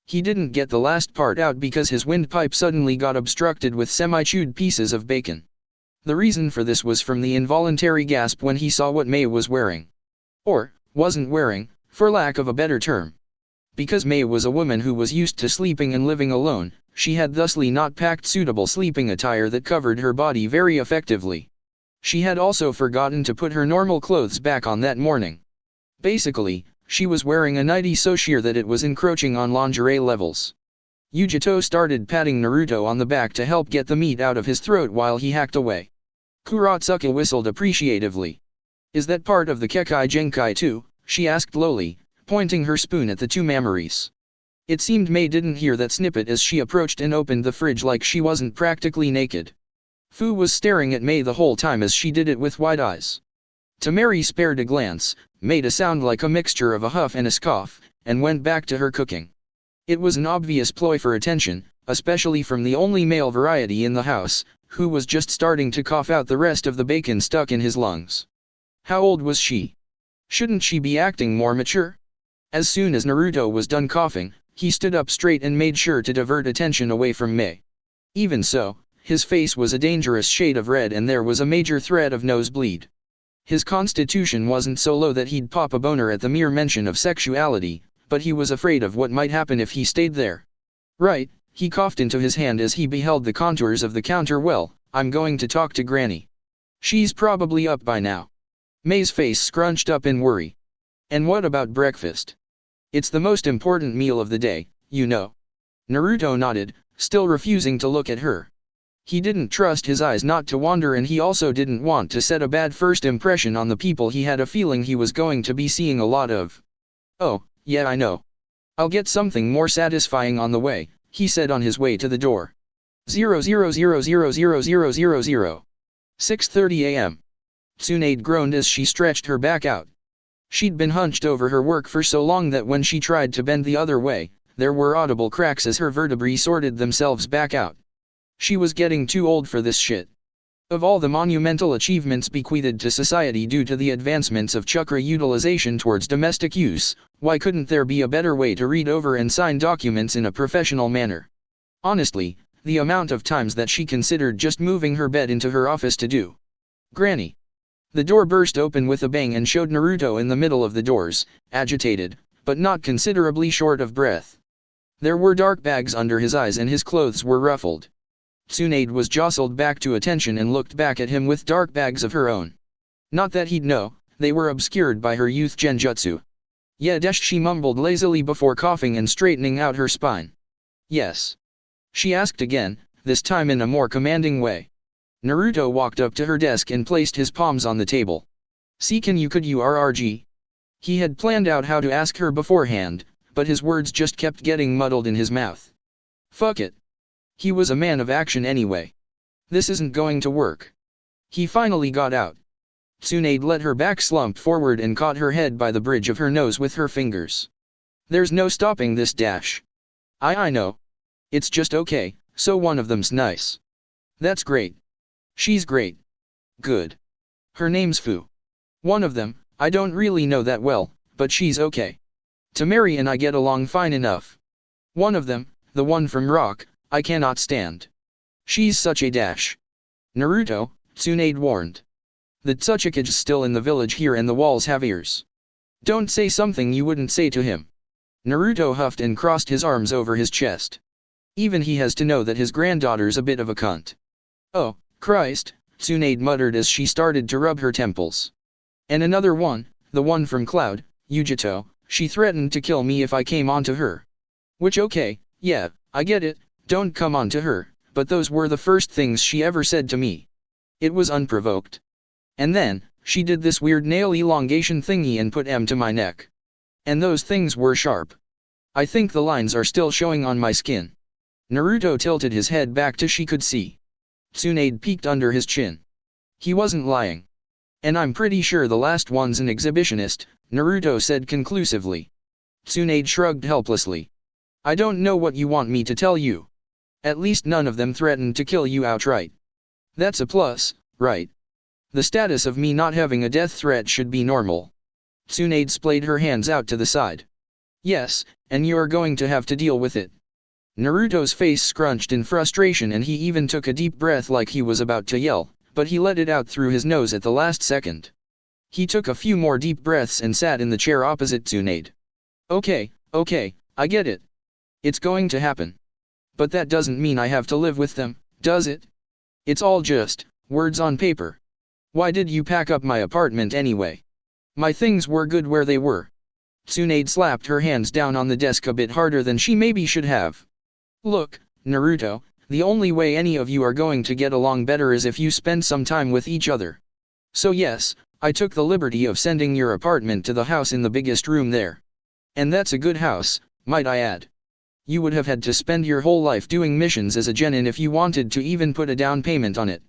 He didn't get the last part out because his windpipe suddenly got obstructed with semi-chewed pieces of bacon. The reason for this was from the involuntary gasp when he saw what Mei was wearing. Or, wasn't wearing, for lack of a better term. Because Mei was a woman who was used to sleeping and living alone, she had thusly not packed suitable sleeping attire that covered her body very effectively. She had also forgotten to put her normal clothes back on that morning. Basically, she was wearing a nightie so sheer that it was encroaching on lingerie levels. Yujito started patting Naruto on the back to help get the meat out of his throat while he hacked away. Kuratsuka whistled appreciatively. Is that part of the Kekai Genkai too? She asked lowly, pointing her spoon at the two mammaries. It seemed Mei didn't hear that snippet as she approached and opened the fridge like she wasn't practically naked. Fu was staring at Mei the whole time as she did it with wide eyes. Tamari spared a glance, made a sound like a mixture of a huff and a scoff, and went back to her cooking. It was an obvious ploy for attention, especially from the only male variety in the house, who was just starting to cough out the rest of the bacon stuck in his lungs. How old was she? Shouldn't she be acting more mature? As soon as Naruto was done coughing, he stood up straight and made sure to divert attention away from Mei. Even so, his face was a dangerous shade of red and there was a major threat of nosebleed. His constitution wasn't so low that he'd pop a boner at the mere mention of sexuality, but he was afraid of what might happen if he stayed there. Right, he coughed into his hand as he beheld the contours of the counter. Well, I'm going to talk to Granny. She's probably up by now. Mei's face scrunched up in worry. And what about breakfast? It's the most important meal of the day, you know. Naruto nodded, still refusing to look at her. He didn't trust his eyes not to wander, and he also didn't want to set a bad first impression on the people he had a feeling he was going to be seeing a lot of. Oh, yeah, I know. I'll get something more satisfying on the way, he said on his way to the door. 00000000. 6:30 a.m. Tsunade groaned as she stretched her back out. She'd been hunched over her work for so long that when she tried to bend the other way, there were audible cracks as her vertebrae sorted themselves back out. She was getting too old for this shit. Of all the monumental achievements bequeathed to society due to the advancements of chakra utilization towards domestic use, why couldn't there be a better way to read over and sign documents in a professional manner? Honestly, the amount of times that she considered just moving her bed into her office to do Granny. The door burst open with a bang and showed Naruto in the middle of the doors, agitated, but not considerably short of breath. There were dark bags under his eyes and his clothes were ruffled. Tsunade was jostled back to attention and looked back at him with dark bags of her own. Not that he'd know, they were obscured by her youth genjutsu. Yeah, she mumbled lazily before coughing and straightening out her spine. Yes. She asked again, this time in a more commanding way. Naruto walked up to her desk and placed his palms on the table. See, can you could you RRG? He had planned out how to ask her beforehand, but his words just kept getting muddled in his mouth. Fuck it. He was a man of action anyway. This isn't going to work. He finally got out. Tsunade let her back slump forward and caught her head by the bridge of her nose with her fingers. There's no stopping this dash. I know. It's just okay, so one of them's nice. That's great. She's great. Good. Her name's Fu. One of them, I don't really know that well, but she's okay. Tamari and I get along fine enough. One of them, the one from Rock, I cannot stand. She's such a dash. Naruto, Tsunade warned. The Tsuchikage's still in the village here and the walls have ears. Don't say something you wouldn't say to him. Naruto huffed and crossed his arms over his chest. Even he has to know that his granddaughter's a bit of a cunt. Oh, Christ, Tsunade muttered as she started to rub her temples. And another one, the one from Cloud, Yujito, she threatened to kill me if I came onto her. Which okay, yeah, I get it, don't come onto her, but those were the first things she ever said to me. It was unprovoked. And then, she did this weird nail elongation thingy and put M to my neck. And those things were sharp. I think the lines are still showing on my skin. Naruto tilted his head back till she could see. Tsunade peeked under his chin. He wasn't lying. And I'm pretty sure the last one's an exhibitionist, Naruto said conclusively. Tsunade shrugged helplessly. I don't know what you want me to tell you. At least none of them threatened to kill you outright. That's a plus, right? The status of me not having a death threat should be normal. Tsunade splayed her hands out to the side. Yes, and you're going to have to deal with it. Naruto's face scrunched in frustration and he even took a deep breath like he was about to yell, but he let it out through his nose at the last second. He took a few more deep breaths and sat in the chair opposite Tsunade. Okay, I get it. It's going to happen. But that doesn't mean I have to live with them, does it? It's all just words on paper. Why did you pack up my apartment anyway? My things were good where they were. Tsunade slapped her hands down on the desk a bit harder than she maybe should have. Look, Naruto, the only way any of you are going to get along better is if you spend some time with each other. So yes, I took the liberty of sending your apartment to the house in the biggest room there. And that's a good house, might I add. You would have had to spend your whole life doing missions as a genin if you wanted to even put a down payment on it.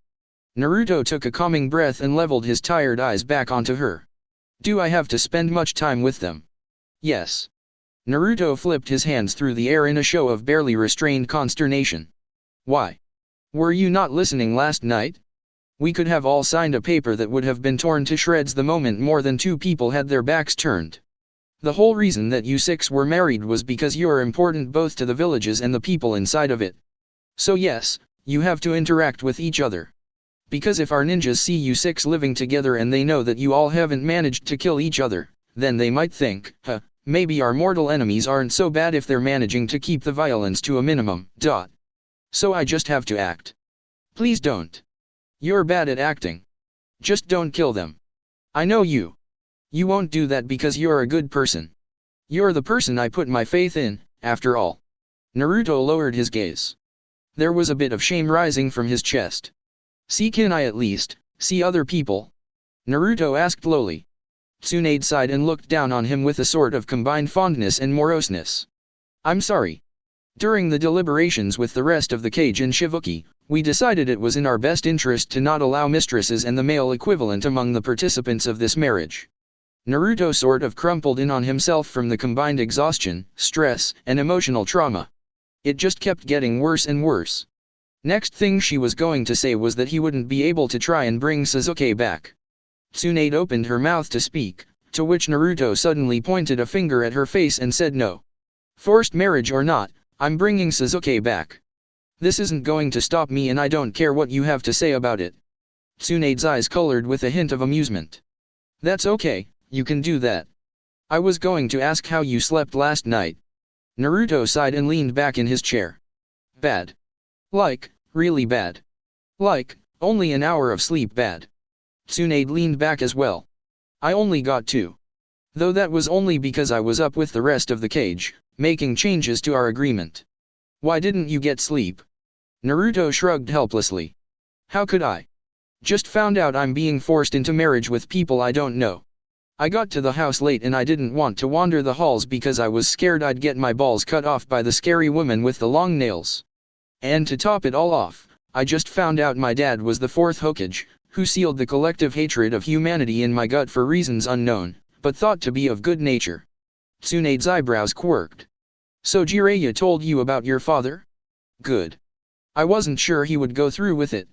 Naruto took a calming breath and leveled his tired eyes back onto her. Do I have to spend much time with them? Yes. Naruto flipped his hands through the air in a show of barely restrained consternation. Why? Were you not listening last night? We could have all signed a paper that would have been torn to shreds the moment more than two people had their backs turned. The whole reason that you six were married was because you are important both to the villages and the people inside of it. So yes, you have to interact with each other. Because if our ninjas see you six living together and they know that you all haven't managed to kill each other, then they might think, maybe our mortal enemies aren't so bad if they're managing to keep the violence to a minimum, . So I just have to act. Please don't. You're bad at acting. Just don't kill them. I know you. You won't do that because you're a good person. You're the person I put my faith in, after all. Naruto lowered his gaze. There was a bit of shame rising from his chest. See, can I at least see other people? Naruto asked lowly. Tsunade sighed and looked down on him with a sort of combined fondness and moroseness. I'm sorry. During the deliberations with the rest of the Kage and Shivuki, we decided it was in our best interest to not allow mistresses and the male equivalent among the participants of this marriage. Naruto sort of crumpled in on himself from the combined exhaustion, stress, and emotional trauma. It just kept getting worse and worse. Next thing she was going to say was that he wouldn't be able to try and bring Sasuke back. Tsunade opened her mouth to speak, to which Naruto suddenly pointed a finger at her face and said no. Forced marriage or not, I'm bringing Sasuke back. This isn't going to stop me and I don't care what you have to say about it. Tsunade's eyes colored with a hint of amusement. That's okay, you can do that. I was going to ask how you slept last night. Naruto sighed and leaned back in his chair. Bad. Like, really bad. Like, only an hour of sleep bad. Tsunade leaned back as well. I only got 2. Though that was only because I was up with the rest of the cage, making changes to our agreement. Why didn't you get sleep? Naruto shrugged helplessly. How could I? Just found out I'm being forced into marriage with people I don't know. I got to the house late and I didn't want to wander the halls because I was scared I'd get my balls cut off by the scary woman with the long nails. And to top it all off, I just found out my dad was the 4th Hokage, who sealed the collective hatred of humanity in my gut for reasons unknown, but thought to be of good nature. Tsunade's eyebrows quirked. So Jiraiya told you about your father? Good. I wasn't sure he would go through with it.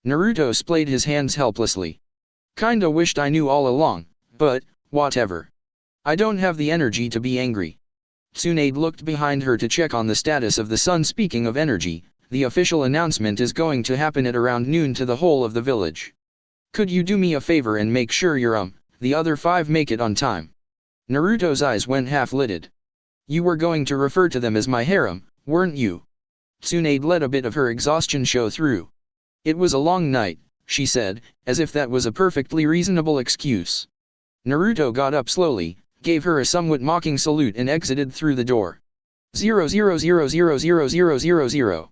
Naruto splayed his hands helplessly. Kinda wished I knew all along, but, whatever. I don't have the energy to be angry. Tsunade looked behind her to check on the status of the sun. Speaking of energy, the official announcement is going to happen at around noon to the whole of the village. Could you do me a favor and make sure the other 5 make it on time? Naruto's eyes went half-lidded. You were going to refer to them as my harem, weren't you? Tsunade let a bit of her exhaustion show through. It was a long night, she said, as if that was a perfectly reasonable excuse. Naruto got up slowly, gave her a somewhat mocking salute and exited through the door. 00000000.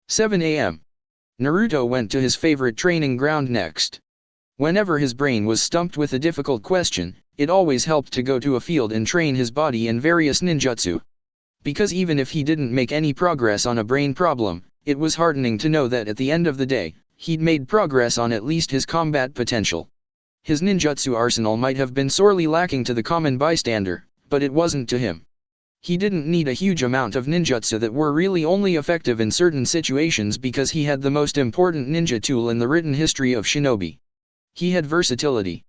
7 a.m. Naruto went to his favorite training ground next. Whenever his brain was stumped with a difficult question, it always helped to go to a field and train his body in various ninjutsu. Because even if he didn't make any progress on a brain problem, it was heartening to know that at the end of the day, he'd made progress on at least his combat potential. His ninjutsu arsenal might have been sorely lacking to the common bystander, but it wasn't to him. He didn't need a huge amount of ninjutsu that were really only effective in certain situations because he had the most important ninja tool in the written history of shinobi. He had versatility.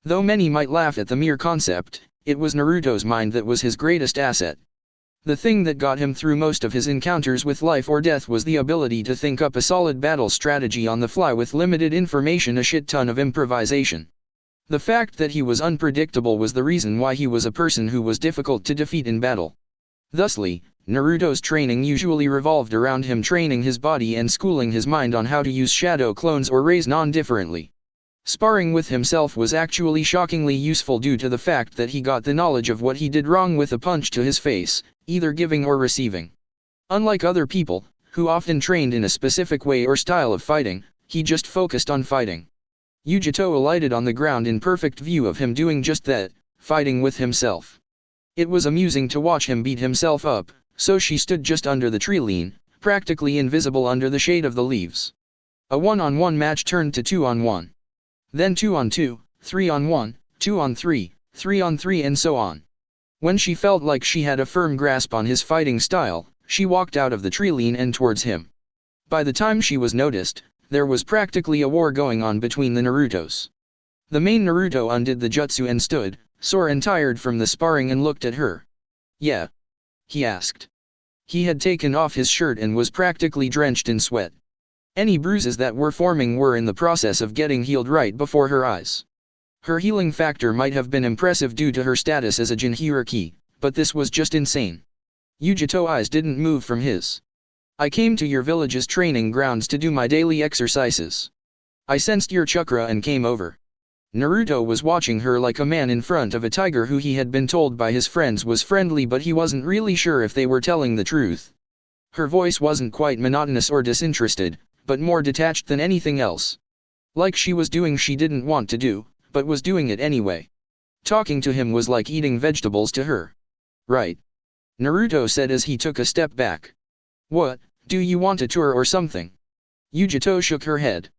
Though many might laugh at the mere concept, it was Naruto's mind that was his greatest asset. The thing that got him through most of his encounters with life or death was the ability to think up a solid battle strategy on the fly with limited information, a shit ton of improvisation. The fact that he was unpredictable was the reason why he was a person who was difficult to defeat in battle. Thusly, Naruto's training usually revolved around him training his body and schooling his mind on how to use shadow clones or raise non differently. Sparring with himself was actually shockingly useful due to the fact that he got the knowledge of what he did wrong with a punch to his face, either giving or receiving. Unlike other people, who often trained in a specific way or style of fighting, he just focused on fighting. Yujito alighted on the ground in perfect view of him doing just that, fighting with himself. It was amusing to watch him beat himself up, so she stood just under the tree lean, practically invisible under the shade of the leaves. A 1-on-1 match turned to 2-on-1. Then 2-on-2, 3-on-1, 2-on-3, 3-on-3 and so on. When she felt like she had a firm grasp on his fighting style, she walked out of the tree lean and towards him. By the time she was noticed, there was practically a war going on between the Narutos. The main Naruto undid the jutsu and stood, sore and tired from the sparring, and looked at her. Yeah? He asked. He had taken off his shirt and was practically drenched in sweat. Any bruises that were forming were in the process of getting healed right before her eyes. Her healing factor might have been impressive due to her status as a Jinhuriki, but this was just insane. Yujito's eyes didn't move from his. I came to your village's training grounds to do my daily exercises. I sensed your chakra and came over. Naruto was watching her like a man in front of a tiger who he had been told by his friends was friendly, but he wasn't really sure if they were telling the truth. Her voice wasn't quite monotonous or disinterested, but more detached than anything else. Like she was doing she didn't want to do, but was doing it anyway. Talking to him was like eating vegetables to her. Right. Naruto said as he took a step back. What, do you want a tour or something? Yujito shook her head.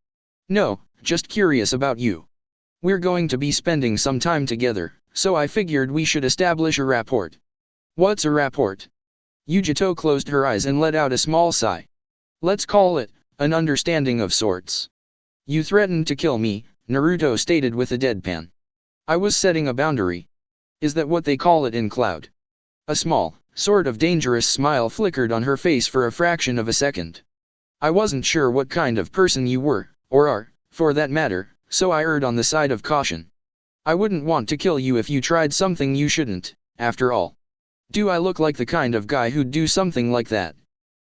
No, just curious about you. We're going to be spending some time together, so I figured we should establish a rapport. What's a rapport? Yujito closed her eyes and let out a small sigh. Let's call it an understanding of sorts. You threatened to kill me, Naruto stated with a deadpan. I was setting a boundary. Is that what they call it in Cloud? A small, sort of dangerous smile flickered on her face for a fraction of a second. I wasn't sure what kind of person you were, or are, for that matter, so I erred on the side of caution. I wouldn't want to kill you if you tried something you shouldn't, after all. Do I look like the kind of guy who'd do something like that?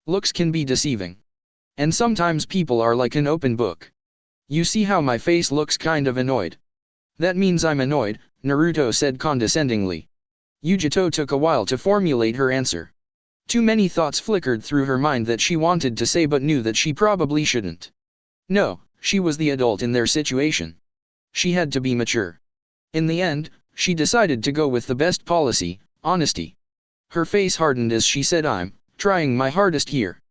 Looks can be deceiving. And sometimes people are like an open book. You see how my face looks kind of annoyed? That means I'm annoyed, Naruto said condescendingly. Yujito took a while to formulate her answer. Too many thoughts flickered through her mind that she wanted to say but knew that she probably shouldn't. No, she was the adult in their situation. She had to be mature. In the end, she decided to go with the best policy, honesty. Her face hardened as she said, I'm trying my hardest here.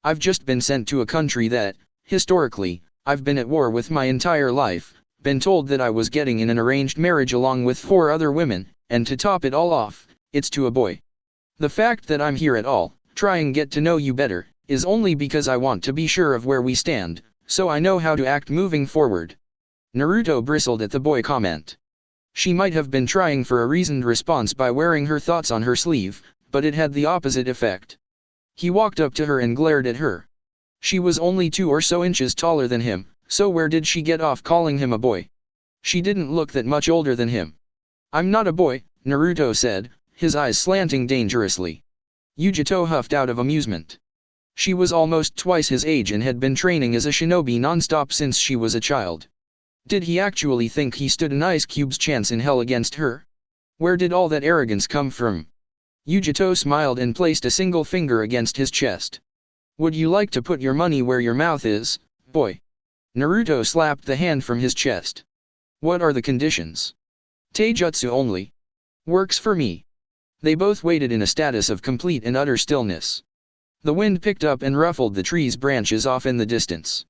I've just been sent to a country that, historically, I've been at war with my entire life, been told that I was getting in an arranged marriage along with 4 other women, and to top it all off, it's to a boy. The fact that I'm here at all, trying get to know you better, is only because I want to be sure of where we stand, so I know how to act moving forward. Naruto bristled at the boy comment. She might have been trying for a reasoned response by wearing her thoughts on her sleeve, but it had the opposite effect. He walked up to her and glared at her. She was only 2 or so inches taller than him, so where did she get off calling him a boy? She didn't look that much older than him. I'm not a boy, Naruto said, his eyes slanting dangerously. Yujito huffed out of amusement. She was almost twice his age and had been training as a shinobi non-stop since she was a child. Did he actually think he stood an ice cube's chance in hell against her? Where did all that arrogance come from? Yujito smiled and placed a single finger against his chest. Would you like to put your money where your mouth is, boy? Naruto slapped the hand from his chest. What are the conditions? Taijutsu only. Works for me. They both waited in a status of complete and utter stillness. The wind picked up and ruffled the tree's branches off in the distance.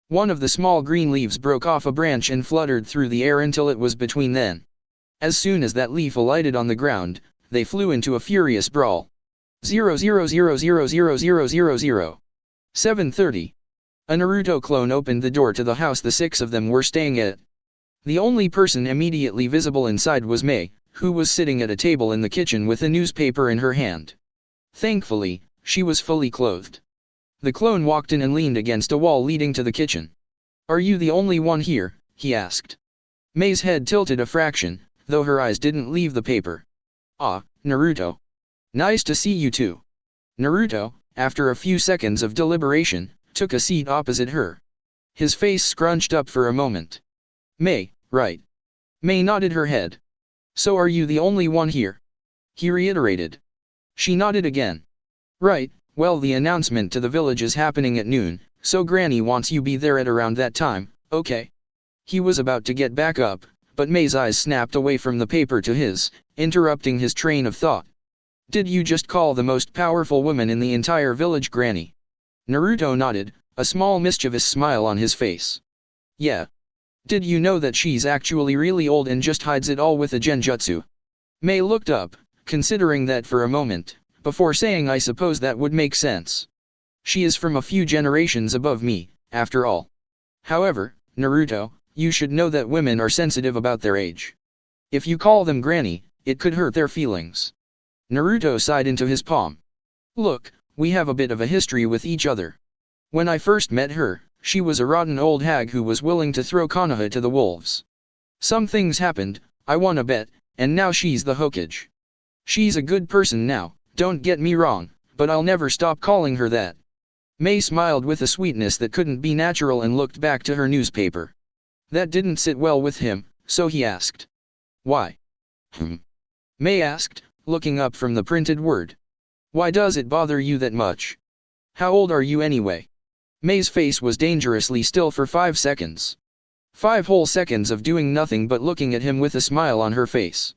One of the small green leaves broke off a branch and fluttered through the air until it was between them. As soon as that leaf alighted on the ground, they flew into a furious brawl. 000000000. 7:30. A Naruto clone opened the door to the house the 6 of them were staying at. The only person immediately visible inside was Mei, who was sitting at a table in the kitchen with a newspaper in her hand. Thankfully, she was fully clothed. The clone walked in and leaned against a wall leading to the kitchen. Are you the only one here? He asked. Mei's head tilted a fraction, though her eyes didn't leave the paper. Ah, Naruto. Nice to see you too. Naruto, after a few seconds of deliberation, took a seat opposite her. His face scrunched up for a moment. Mei, right. Mei nodded her head. So are you the only one here? He reiterated. She nodded again. Right, well the announcement to the village is happening at noon, so Granny wants you be there at around that time, okay? He was about to get back up, but Mei's eyes snapped away from the paper to his, interrupting his train of thought. Did you just call the most powerful woman in the entire village Granny? Naruto nodded, a small mischievous smile on his face. Yeah. Did you know that she's actually really old and just hides it all with a genjutsu? Mei looked up, considering that for a moment, before saying I suppose that would make sense. She is from a few generations above me, after all. However, Naruto, you should know that women are sensitive about their age. If you call them Granny, it could hurt their feelings. Naruto sighed into his palm. Look, we have a bit of a history with each other. When I first met her, she was a rotten old hag who was willing to throw Konoha to the wolves. Some things happened, I won a bet, and now she's the Hokage. She's a good person now, don't get me wrong, but I'll never stop calling her that. Mei smiled with a sweetness that couldn't be natural and looked back to her newspaper. That didn't sit well with him, so he asked. Why? Mei asked, looking up from the printed word. Why does it bother you that much? How old are you anyway? Mei's face was dangerously still for 5 seconds. 5 whole seconds of doing nothing but looking at him with a smile on her face.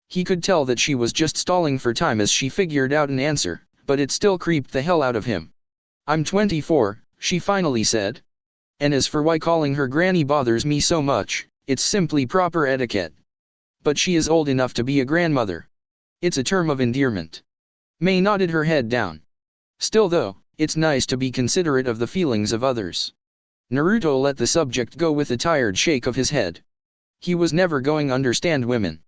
He could tell that she was just stalling for time as she figured out an answer, but it still creeped the hell out of him. I'm 24, she finally said. And as for why calling her Granny bothers me so much, it's simply proper etiquette. But she is old enough to be a grandmother. It's a term of endearment. Mei nodded her head down. Still though, it's nice to be considerate of the feelings of others. Naruto let the subject go with a tired shake of his head. He was never going to understand women.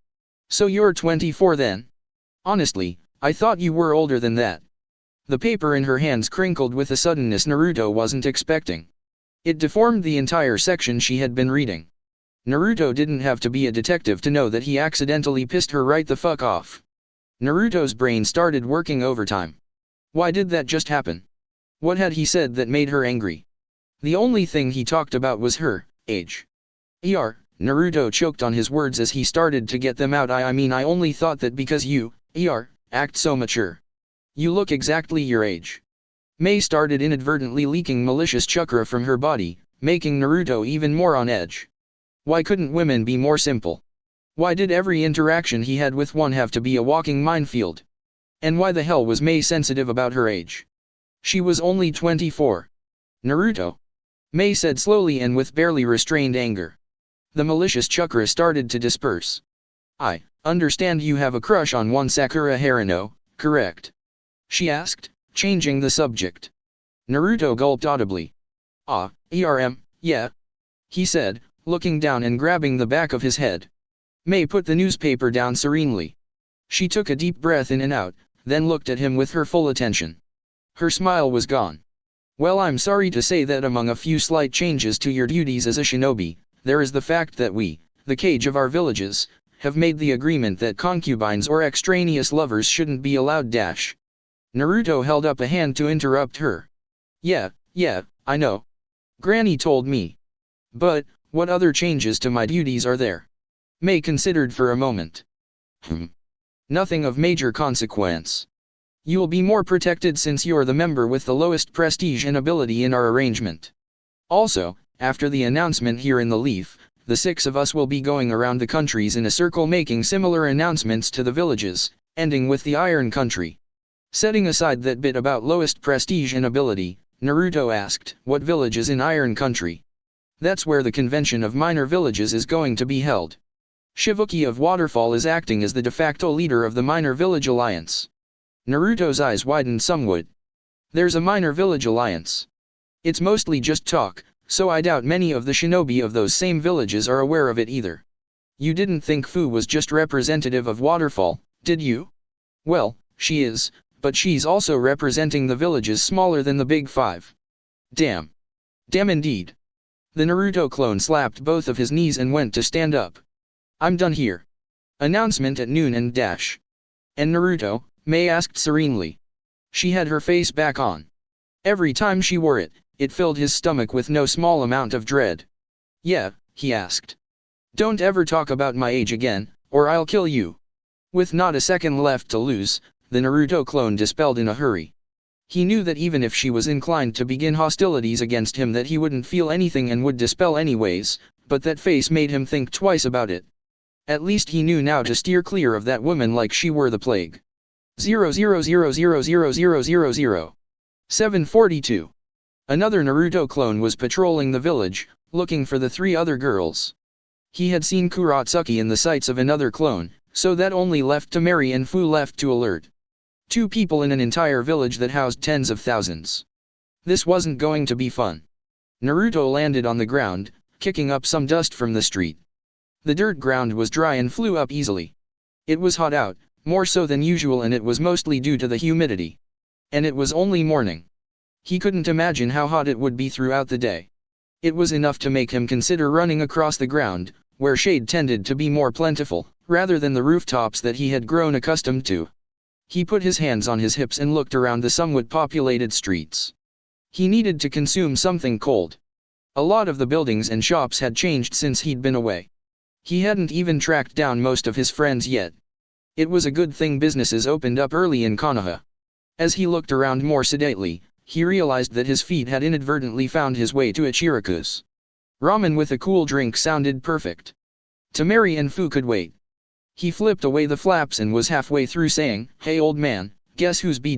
So you're 24 then? Honestly, I thought you were older than that. The paper in her hands crinkled with a suddenness Naruto wasn't expecting. It deformed the entire section she had been reading. Naruto didn't have to be a detective to know that he accidentally pissed her right the fuck off. Naruto's brain started working overtime. Why did that just happen? What had he said that made her angry? The only thing he talked about was her age. Naruto choked on his words as he started to get them out. I mean, I only thought that because you, act so mature. You look exactly your age. Mei started inadvertently leaking malicious chakra from her body, making Naruto even more on edge. Why couldn't women be more simple? Why did every interaction he had with one have to be a walking minefield? And why the hell was Mei sensitive about her age? She was only 24. Naruto, Mei said slowly and with barely restrained anger. The malicious chakra started to disperse. I understand you have a crush on one Sakura Haruno, correct? She asked, changing the subject. Naruto gulped audibly. Yeah. He said, looking down and grabbing the back of his head. Mei put the newspaper down serenely. She took a deep breath in and out, then looked at him with her full attention. Her smile was gone. Well, I'm sorry to say that among a few slight changes to your duties as a shinobi, there is the fact that we, the Kage of our villages, have made the agreement that concubines or extraneous lovers shouldn't be allowed. Naruto held up a hand to interrupt her. Yeah, I know. Granny told me. But, what other changes to my duties are there? Mei considered for a moment. Nothing of major consequence. You'll be more protected since you're the member with the lowest prestige and ability in our arrangement. Also, after the announcement here in the Leaf, the 6 of us will be going around the countries in a circle making similar announcements to the villages, ending with the Iron Country. Setting aside that bit about lowest prestige and ability, Naruto asked, what village is in Iron Country? That's where the convention of minor villages is going to be held. Shibuki of Waterfall is acting as the de facto leader of the Minor Village Alliance. Naruto's eyes widened somewhat. There's a Minor Village Alliance. It's mostly just talk, so I doubt many of the shinobi of those same villages are aware of it either. You didn't think Fu was just representative of Waterfall, did you? Well, she is, but she's also representing the villages smaller than the Big Five. Damn. Damn indeed. The Naruto clone slapped both of his knees and went to stand up. I'm done here. Announcement at noon and dash. And Naruto? Mei asked serenely. She had her face back on. Every time she wore it, it filled his stomach with no small amount of dread. Yeah, he asked. Don't ever talk about my age again, or I'll kill you. With not a second left to lose, the Naruto clone dispelled in a hurry. He knew that even if she was inclined to begin hostilities against him that he wouldn't feel anything and would dispel anyways, but that face made him think twice about it. At least he knew now to steer clear of that woman like she were the plague. 000000000. 742. Another Naruto clone was patrolling the village, looking for the 3 other girls. He had seen Kuratsuki in the sights of another clone, so that only left Temari and Fu left to alert. 2 people in an entire village that housed tens of thousands. This wasn't going to be fun. Naruto landed on the ground, kicking up some dust from the street. The dirt ground was dry and flew up easily. It was hot out, more so than usual, and it was mostly due to the humidity. And it was only morning. He couldn't imagine how hot it would be throughout the day. It was enough to make him consider running across the ground, where shade tended to be more plentiful, rather than the rooftops that he had grown accustomed to. He put his hands on his hips and looked around the somewhat populated streets. He needed to consume something cold. A lot of the buildings and shops had changed since he'd been away. He hadn't even tracked down most of his friends yet. It was a good thing businesses opened up early in Konoha. As he looked around more sedately, he realized that his feet had inadvertently found his way to Ichiraku's. Ramen with a cool drink sounded perfect. Temari and Fu could wait. He flipped away the flaps and was halfway through saying, "Hey old man, guess who's B-"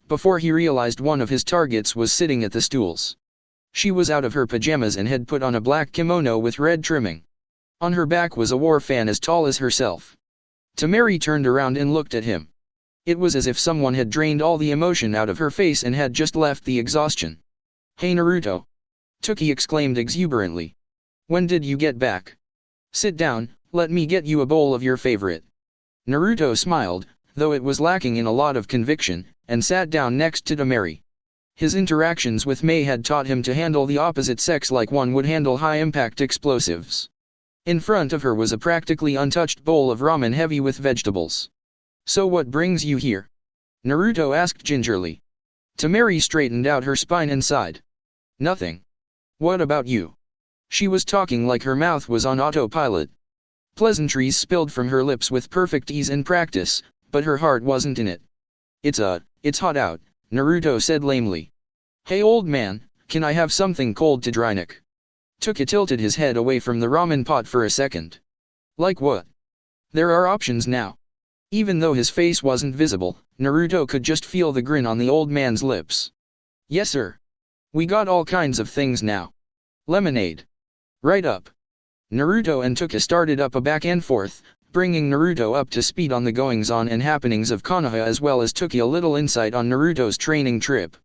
before he realized one of his targets was sitting at the stools. She was out of her pajamas and had put on a black kimono with red trimming. On her back was a war fan as tall as herself. Temari turned around and looked at him. It was as if someone had drained all the emotion out of her face and had just left the exhaustion. "Hey Naruto!" Toki exclaimed exuberantly. "When did you get back? Sit down, let me get you a bowl of your favorite." Naruto smiled, though it was lacking in a lot of conviction, and sat down next to Temari. His interactions with Mei had taught him to handle the opposite sex like one would handle high-impact explosives. In front of her was a practically untouched bowl of ramen heavy with vegetables. "So what brings you here?" Naruto asked gingerly. Temari straightened out her spine and sighed. "Nothing. What about you?" She was talking like her mouth was on autopilot. Pleasantries spilled from her lips with perfect ease and practice, but her heart wasn't in it. It's hot out," Naruto said lamely. "Hey old man, can I have something cold to drink?" Tuka tilted his head away from the ramen pot for a second. "Like what?" "There are options now." Even though his face wasn't visible, Naruto could just feel the grin on the old man's lips. "Yes sir. We got all kinds of things now. Lemonade. Right up." Naruto and Tuka started up a back and forth, bringing Naruto up to speed on the goings-on and happenings of Konoha as well as Tuka a little insight on Naruto's training trip.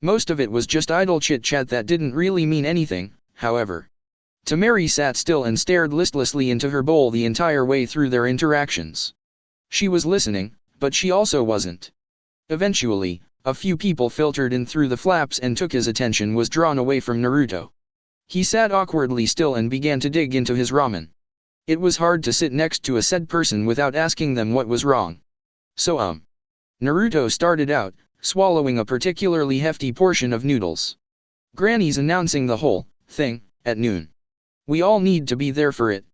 Most of it was just idle chit-chat that didn't really mean anything, however. Temari sat still and stared listlessly into her bowl the entire way through their interactions. She was listening, but she also wasn't. Eventually, a few people filtered in through the flaps and Tuka's attention was drawn away from Naruto. He sat awkwardly still and began to dig into his ramen. It was hard to sit next to a said person without asking them what was wrong. "So Naruto started out, swallowing a particularly hefty portion of noodles. "Granny's announcing the whole thing at noon. We all need to be there for it."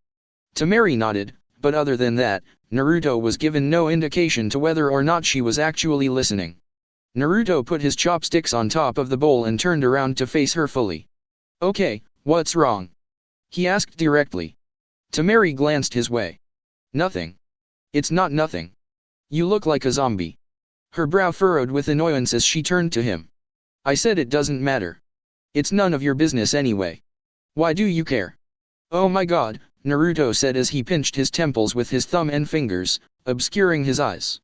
Temari nodded, but other than that, Naruto was given no indication to whether or not she was actually listening. Naruto put his chopsticks on top of the bowl and turned around to face her fully. "Okay, what's wrong?" he asked directly. Temari glanced his way. "Nothing. It's not nothing. You look like a zombie." Her brow furrowed with annoyance as she turned to him. "I said it doesn't matter. It's none of your business anyway. Why do you care?" "Oh my god," Naruto said as he pinched his temples with his thumb and fingers, obscuring his eyes.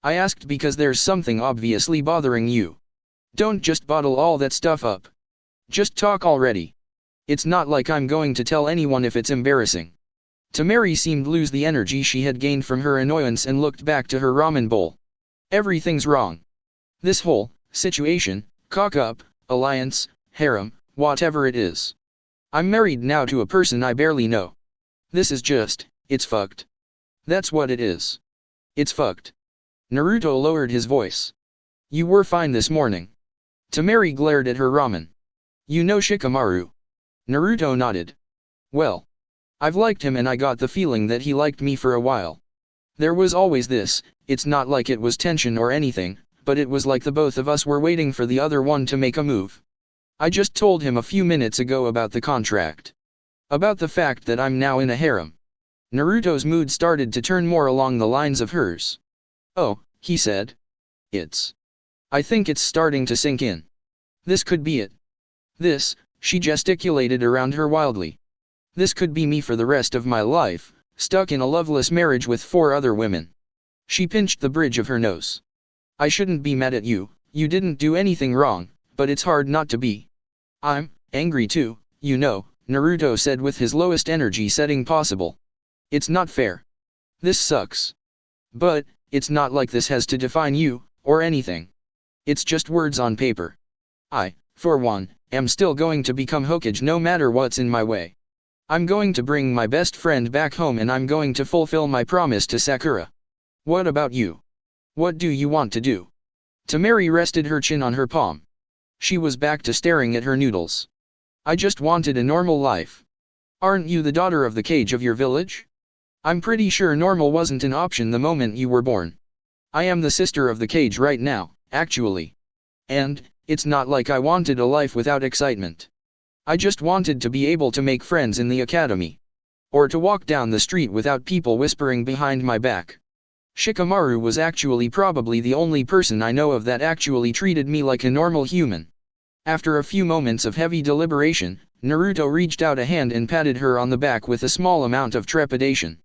"I asked because there's something obviously bothering you. Don't just bottle all that stuff up. Just talk already. It's not like I'm going to tell anyone if it's embarrassing." Temari seemed to lose the energy she had gained from her annoyance and looked back to her ramen bowl. "Everything's wrong. This whole situation, cock-up, alliance, harem, whatever it is. I'm married now to a person I barely know. This is just, it's fucked. That's what it is. It's fucked." Naruto lowered his voice. "You were fine this morning." Temari glared at her ramen. "You know Shikamaru?" Naruto nodded. "Well, I've liked him and I got the feeling that he liked me for a while. There was always this, it's not like it was tension or anything, but it was like the both of us were waiting for the other one to make a move. I just told him a few minutes ago about the contract. About the fact that I'm now in a harem." Naruto's mood started to turn more along the lines of hers. "Oh," he said. I think it's starting to sink in. This could be it. This," she gesticulated around her wildly. "This could be me for the rest of my life, stuck in a loveless marriage with 4 other women." She pinched the bridge of her nose. "I shouldn't be mad at you, you didn't do anything wrong, but it's hard not to be." "I'm angry too, you know," Naruto said with his lowest energy setting possible. "It's not fair. This sucks. But, it's not like this has to define you, or anything. It's just words on paper. I, for one, am still going to become Hokage no matter what's in my way. I'm going to bring my best friend back home and I'm going to fulfill my promise to Sakura. What about you? What do you want to do?" Temari rested her chin on her palm. She was back to staring at her noodles. "I just wanted a normal life. Aren't you the daughter of the Kage of your village? I'm pretty sure normal wasn't an option the moment you were born. I am the sister of the Kage right now, actually. And, it's not like I wanted a life without excitement. I just wanted to be able to make friends in the academy. Or to walk down the street without people whispering behind my back. Shikamaru was actually probably the only person I know of that actually treated me like a normal human." After a few moments of heavy deliberation, Naruto reached out a hand and patted her on the back with a small amount of trepidation.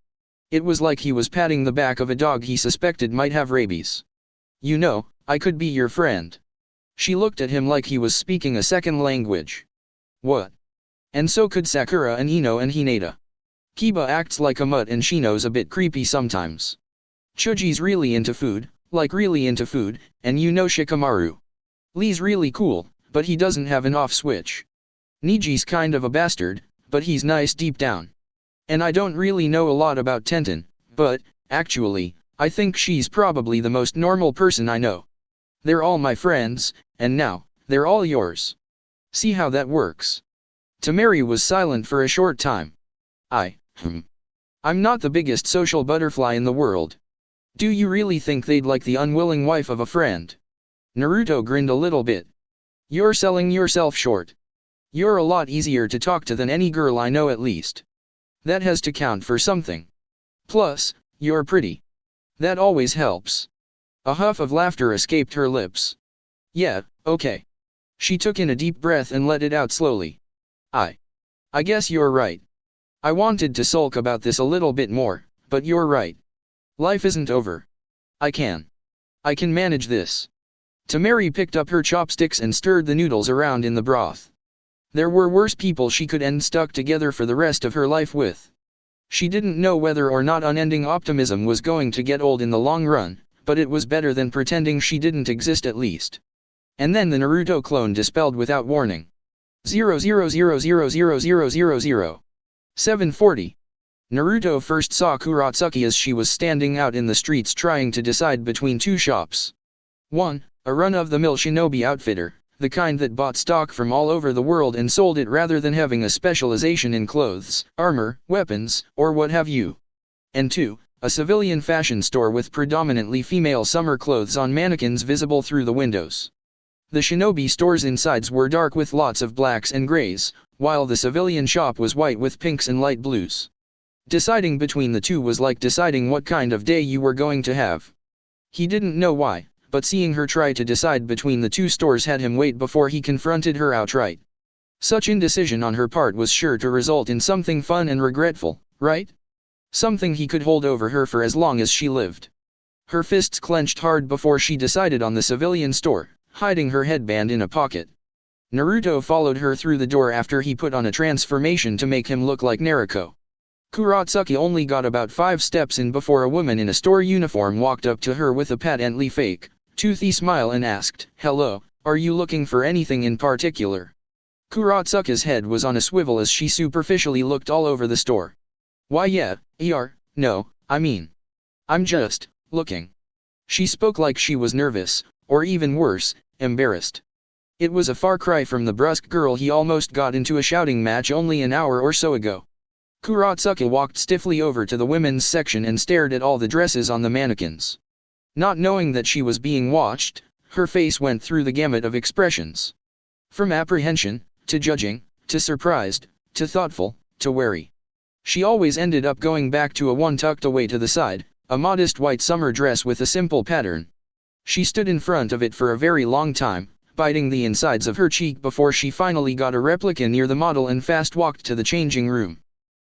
It was like he was patting the back of a dog he suspected might have rabies. "You know, I could be your friend." She looked at him like he was speaking a second language. "What?" "And so could Sakura and Ino and Hinata. Kiba acts like a mutt and Shino's a bit creepy sometimes. Choji's really into food, like really into food, and you know Shikamaru. Lee's really cool, but he doesn't have an off switch. Niji's kind of a bastard, but he's nice deep down. And I don't really know a lot about Tenten, but, actually, I think she's probably the most normal person I know. They're all my friends, and now, they're all yours. See how that works? Temari was silent for a short time. I'm not the biggest social butterfly in the world. Do you really think they'd like the unwilling wife of a friend? Naruto grinned a little bit. You're selling yourself short. You're a lot easier to talk to than any girl I know at least. That has to count for something. Plus, you're pretty. That always helps. A huff of laughter escaped her lips. Yeah, okay. She took in a deep breath and let it out slowly. I guess you're right. I wanted to sulk about this a little bit more, but you're right. Life isn't over. I can manage this. Temari picked up her chopsticks and stirred the noodles around in the broth. There were worse people she could end stuck together for the rest of her life with. She didn't know whether or not unending optimism was going to get old in the long run, but it was better than pretending she didn't exist at least. And then the Naruto clone dispelled without warning. 000000000. 740. Naruto first saw Kuratsuki as she was standing out in the streets trying to decide between two shops. 1. A run-of-the-mill shinobi outfitter, the kind that bought stock from all over the world and sold it rather than having a specialization in clothes, armor, weapons, or what have you. And 2. A civilian fashion store with predominantly female summer clothes on mannequins visible through the windows. The shinobi store's insides were dark with lots of blacks and grays, while the civilian shop was white with pinks and light blues. Deciding between the two was like deciding what kind of day you were going to have. He didn't know why, but seeing her try to decide between the two stores had him wait before he confronted her outright. Such indecision on her part was sure to result in something fun and regretful, right? Something he could hold over her for as long as she lived. Her fists clenched hard before she decided on the civilian store, hiding her headband in a pocket. Naruto followed her through the door after he put on a transformation to make him look like Naruto. Kuratsuki only got about 5 steps in before a woman in a store uniform walked up to her with a patently fake, toothy smile and asked, "Hello, are you looking for anything in particular?" Kuratsuki's head was on a swivel as she superficially looked all over the store. "Why yeah, no, I'm just looking." She spoke like she was nervous, or even worse, embarrassed. It was a far cry from the brusque girl he almost got into a shouting match only an hour or so ago. Kuratsuki walked stiffly over to the women's section and stared at all the dresses on the mannequins. Not knowing that she was being watched, her face went through the gamut of expressions. From apprehension, to judging, to surprised, to thoughtful, to wary. She always ended up going back to a one tucked away to the side, a modest white summer dress with a simple pattern. She stood in front of it for a very long time, biting the insides of her cheek before she finally got a replica near the model and fast walked to the changing room.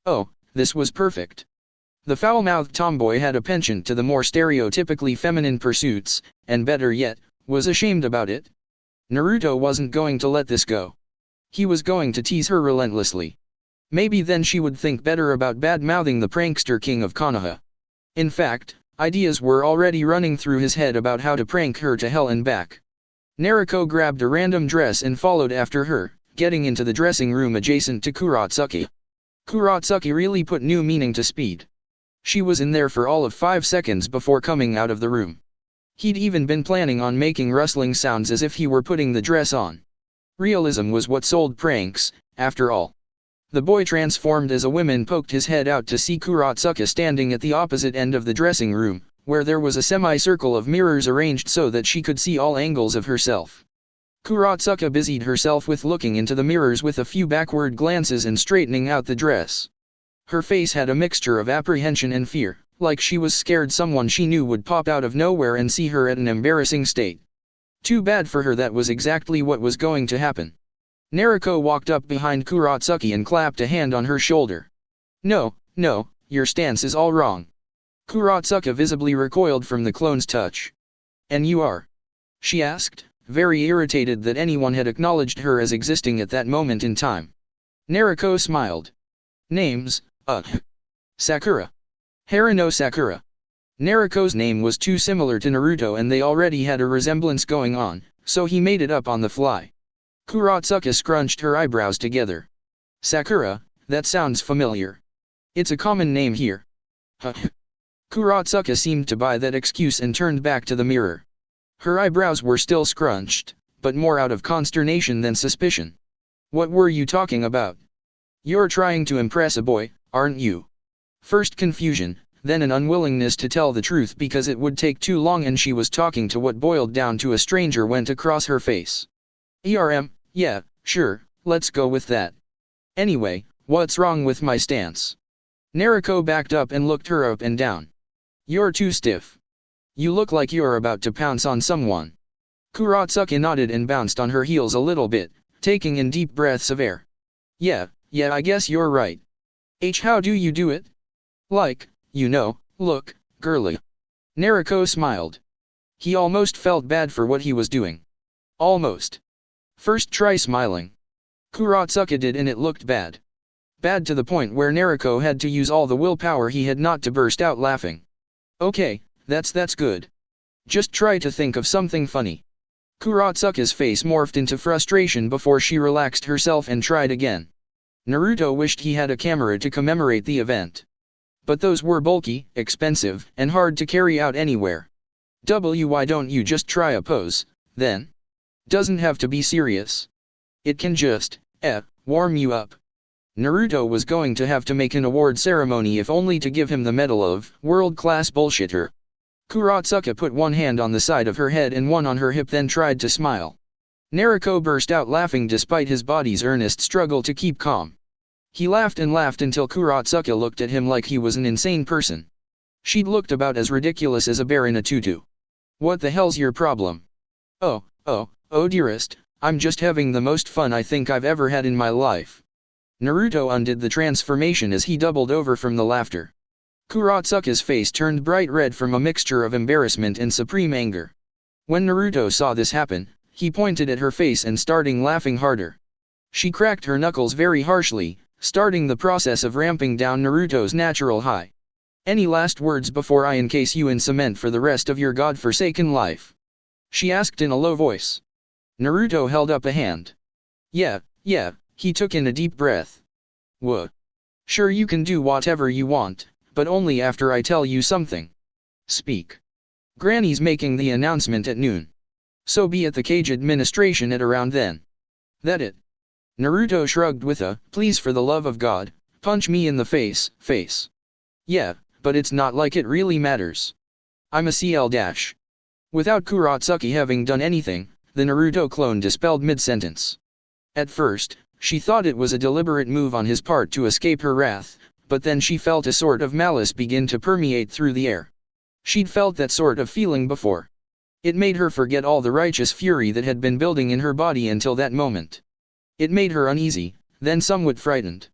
Oh, this was perfect. The foul-mouthed tomboy had a penchant to the more stereotypically feminine pursuits, and better yet, was ashamed about it. Naruto wasn't going to let this go. He was going to tease her relentlessly. Maybe then she would think better about bad-mouthing the prankster king of Konoha. In fact, ideas were already running through his head about how to prank her to hell and back. Naruto grabbed a random dress and followed after her, getting into the dressing room adjacent to Kuratsuki. Kuratsuki really put new meaning to speed. She was in there for all of 5 seconds before coming out of the room. He'd even been planning on making rustling sounds as if he were putting the dress on. Realism was what sold pranks, after all. The boy transformed as a woman poked his head out to see Kuratsuki standing at the opposite end of the dressing room, where there was a semicircle of mirrors arranged so that she could see all angles of herself. Kuratsuki busied herself with looking into the mirrors with a few backward glances and straightening out the dress. Her face had a mixture of apprehension and fear, like she was scared someone she knew would pop out of nowhere and see her at an embarrassing state. Too bad for her, that was exactly what was going to happen. Naruto walked up behind Kuratsuki and clapped a hand on her shoulder. No, your stance is all wrong." Kuratsuki visibly recoiled from the clone's touch. "And you are?" she asked, very irritated that anyone had acknowledged her as existing at that moment in time. Naruto smiled. "Names, Sakura. Haruno Sakura." Naruto's name was too similar to Naruto and they already had a resemblance going on, so he made it up on the fly. Kurotsuka scrunched her eyebrows together. Sakura, that sounds familiar. It's a common name here. Huh. Kurotsuka seemed to buy that excuse and turned back to the mirror. Her eyebrows were still scrunched, but more out of consternation than suspicion. What were you talking about? You're trying to impress a boy, aren't you? First confusion, then an unwillingness to tell the truth because it would take too long, and she was talking to what boiled down to a stranger went across her face. Yeah, sure, let's go with that. Anyway, what's wrong with my stance? Naruto backed up and looked her up and down. You're too stiff. You look like you're about to pounce on someone. Kurotsuka nodded and bounced on her heels a little bit, taking in deep breaths of air. Yeah, I guess you're right. How do you do it? Like, look, girly. Naruto smiled. He almost felt bad for what he was doing. Almost. First try smiling. Kurotsuka did, and it looked bad. Bad to the point where Naruto had to use all the willpower he had not to burst out laughing. Okay, that's good. Just try to think of something funny. Kurotsuka's face morphed into frustration before she relaxed herself and tried again. Naruto wished he had a camera to commemorate the event. But those were bulky, expensive, and hard to carry out anywhere. Why don't you just try a pose, then? Doesn't have to be serious. It can just, warm you up. Naruto was going to have to make an award ceremony if only to give him the medal of world-class bullshitter. Kurotsuka put one hand on the side of her head and one on her hip, then tried to smile. Naruto burst out laughing despite his body's earnest struggle to keep calm. He laughed and laughed until Kurotsuka looked at him like he was an insane person. She'd looked about as ridiculous as a bear in a tutu. What the hell's your problem? Oh dearest, I'm just having the most fun I think I've ever had in my life. Naruto undid the transformation as he doubled over from the laughter. Kurotsuka's face turned bright red from a mixture of embarrassment and supreme anger. When Naruto saw this happen, he pointed at her face and started laughing harder. She cracked her knuckles very harshly, starting the process of ramping down Naruto's natural high. Any last words before I encase you in cement for the rest of your godforsaken life? She asked in a low voice. Naruto held up a hand. Yeah, he took in a deep breath. What? Sure, you can do whatever you want, but only after I tell you something. Speak. Granny's making the announcement at noon. So be at the cage administration at around then. That it? Naruto shrugged with a, please for the love of God, punch me in the face. Yeah, but it's not like it really matters. I'm a CL-. Without Kurotsuka having done anything, the Naruto clone dispelled mid-sentence. At first, she thought it was a deliberate move on his part to escape her wrath, but then she felt a sort of malice begin to permeate through the air. She'd felt that sort of feeling before. It made her forget all the righteous fury that had been building in her body until that moment. It made her uneasy, then somewhat frightened.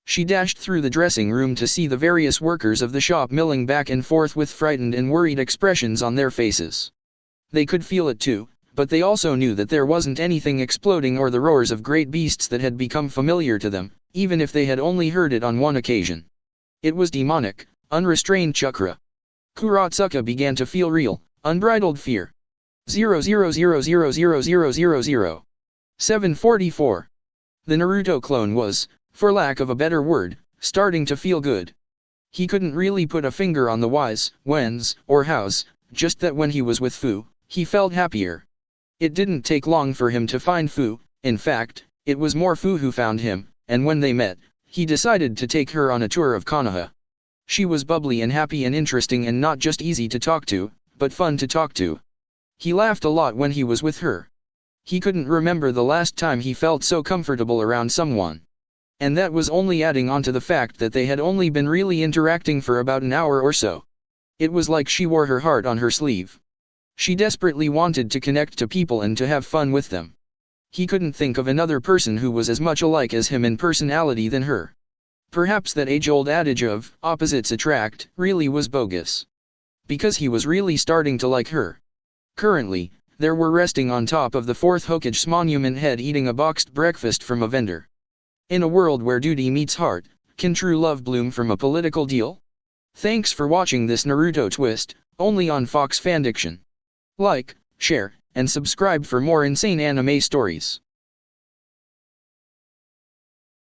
She dashed through the dressing room to see the various workers of the shop milling back and forth with frightened and worried expressions on their faces. They could feel it too, but they also knew that there wasn't anything exploding or the roars of great beasts that had become familiar to them, even if they had only heard it on one occasion. It was demonic, unrestrained chakra. Kurotsuka began to feel real, unbridled fear. 000000000. 744. The Naruto clone was, for lack of a better word, starting to feel good. He couldn't really put a finger on the whys, whens, or hows, just that when he was with Fu, he felt happier. It didn't take long for him to find Fu, in fact, it was more Fu who found him, and when they met, he decided to take her on a tour of Konoha. She was bubbly and happy and interesting and not just easy to talk to, but fun to talk to. He laughed a lot when he was with her. He couldn't remember the last time he felt so comfortable around someone. And that was only adding on to the fact that they had only been really interacting for about an hour or so. It was like she wore her heart on her sleeve. She desperately wanted to connect to people and to have fun with them. He couldn't think of another person who was as much alike as him in personality than her. Perhaps that age-old adage of, opposites attract, really was bogus. Because he was really starting to like her. Currently, they were resting on top of the 4th Hokage's monument head eating a boxed breakfast from a vendor. In a world where duty meets heart, can true love bloom from a political deal? Thanks for watching this Naruto twist, only on Fox Fanfiction. Like, share, and subscribe for more insane anime stories.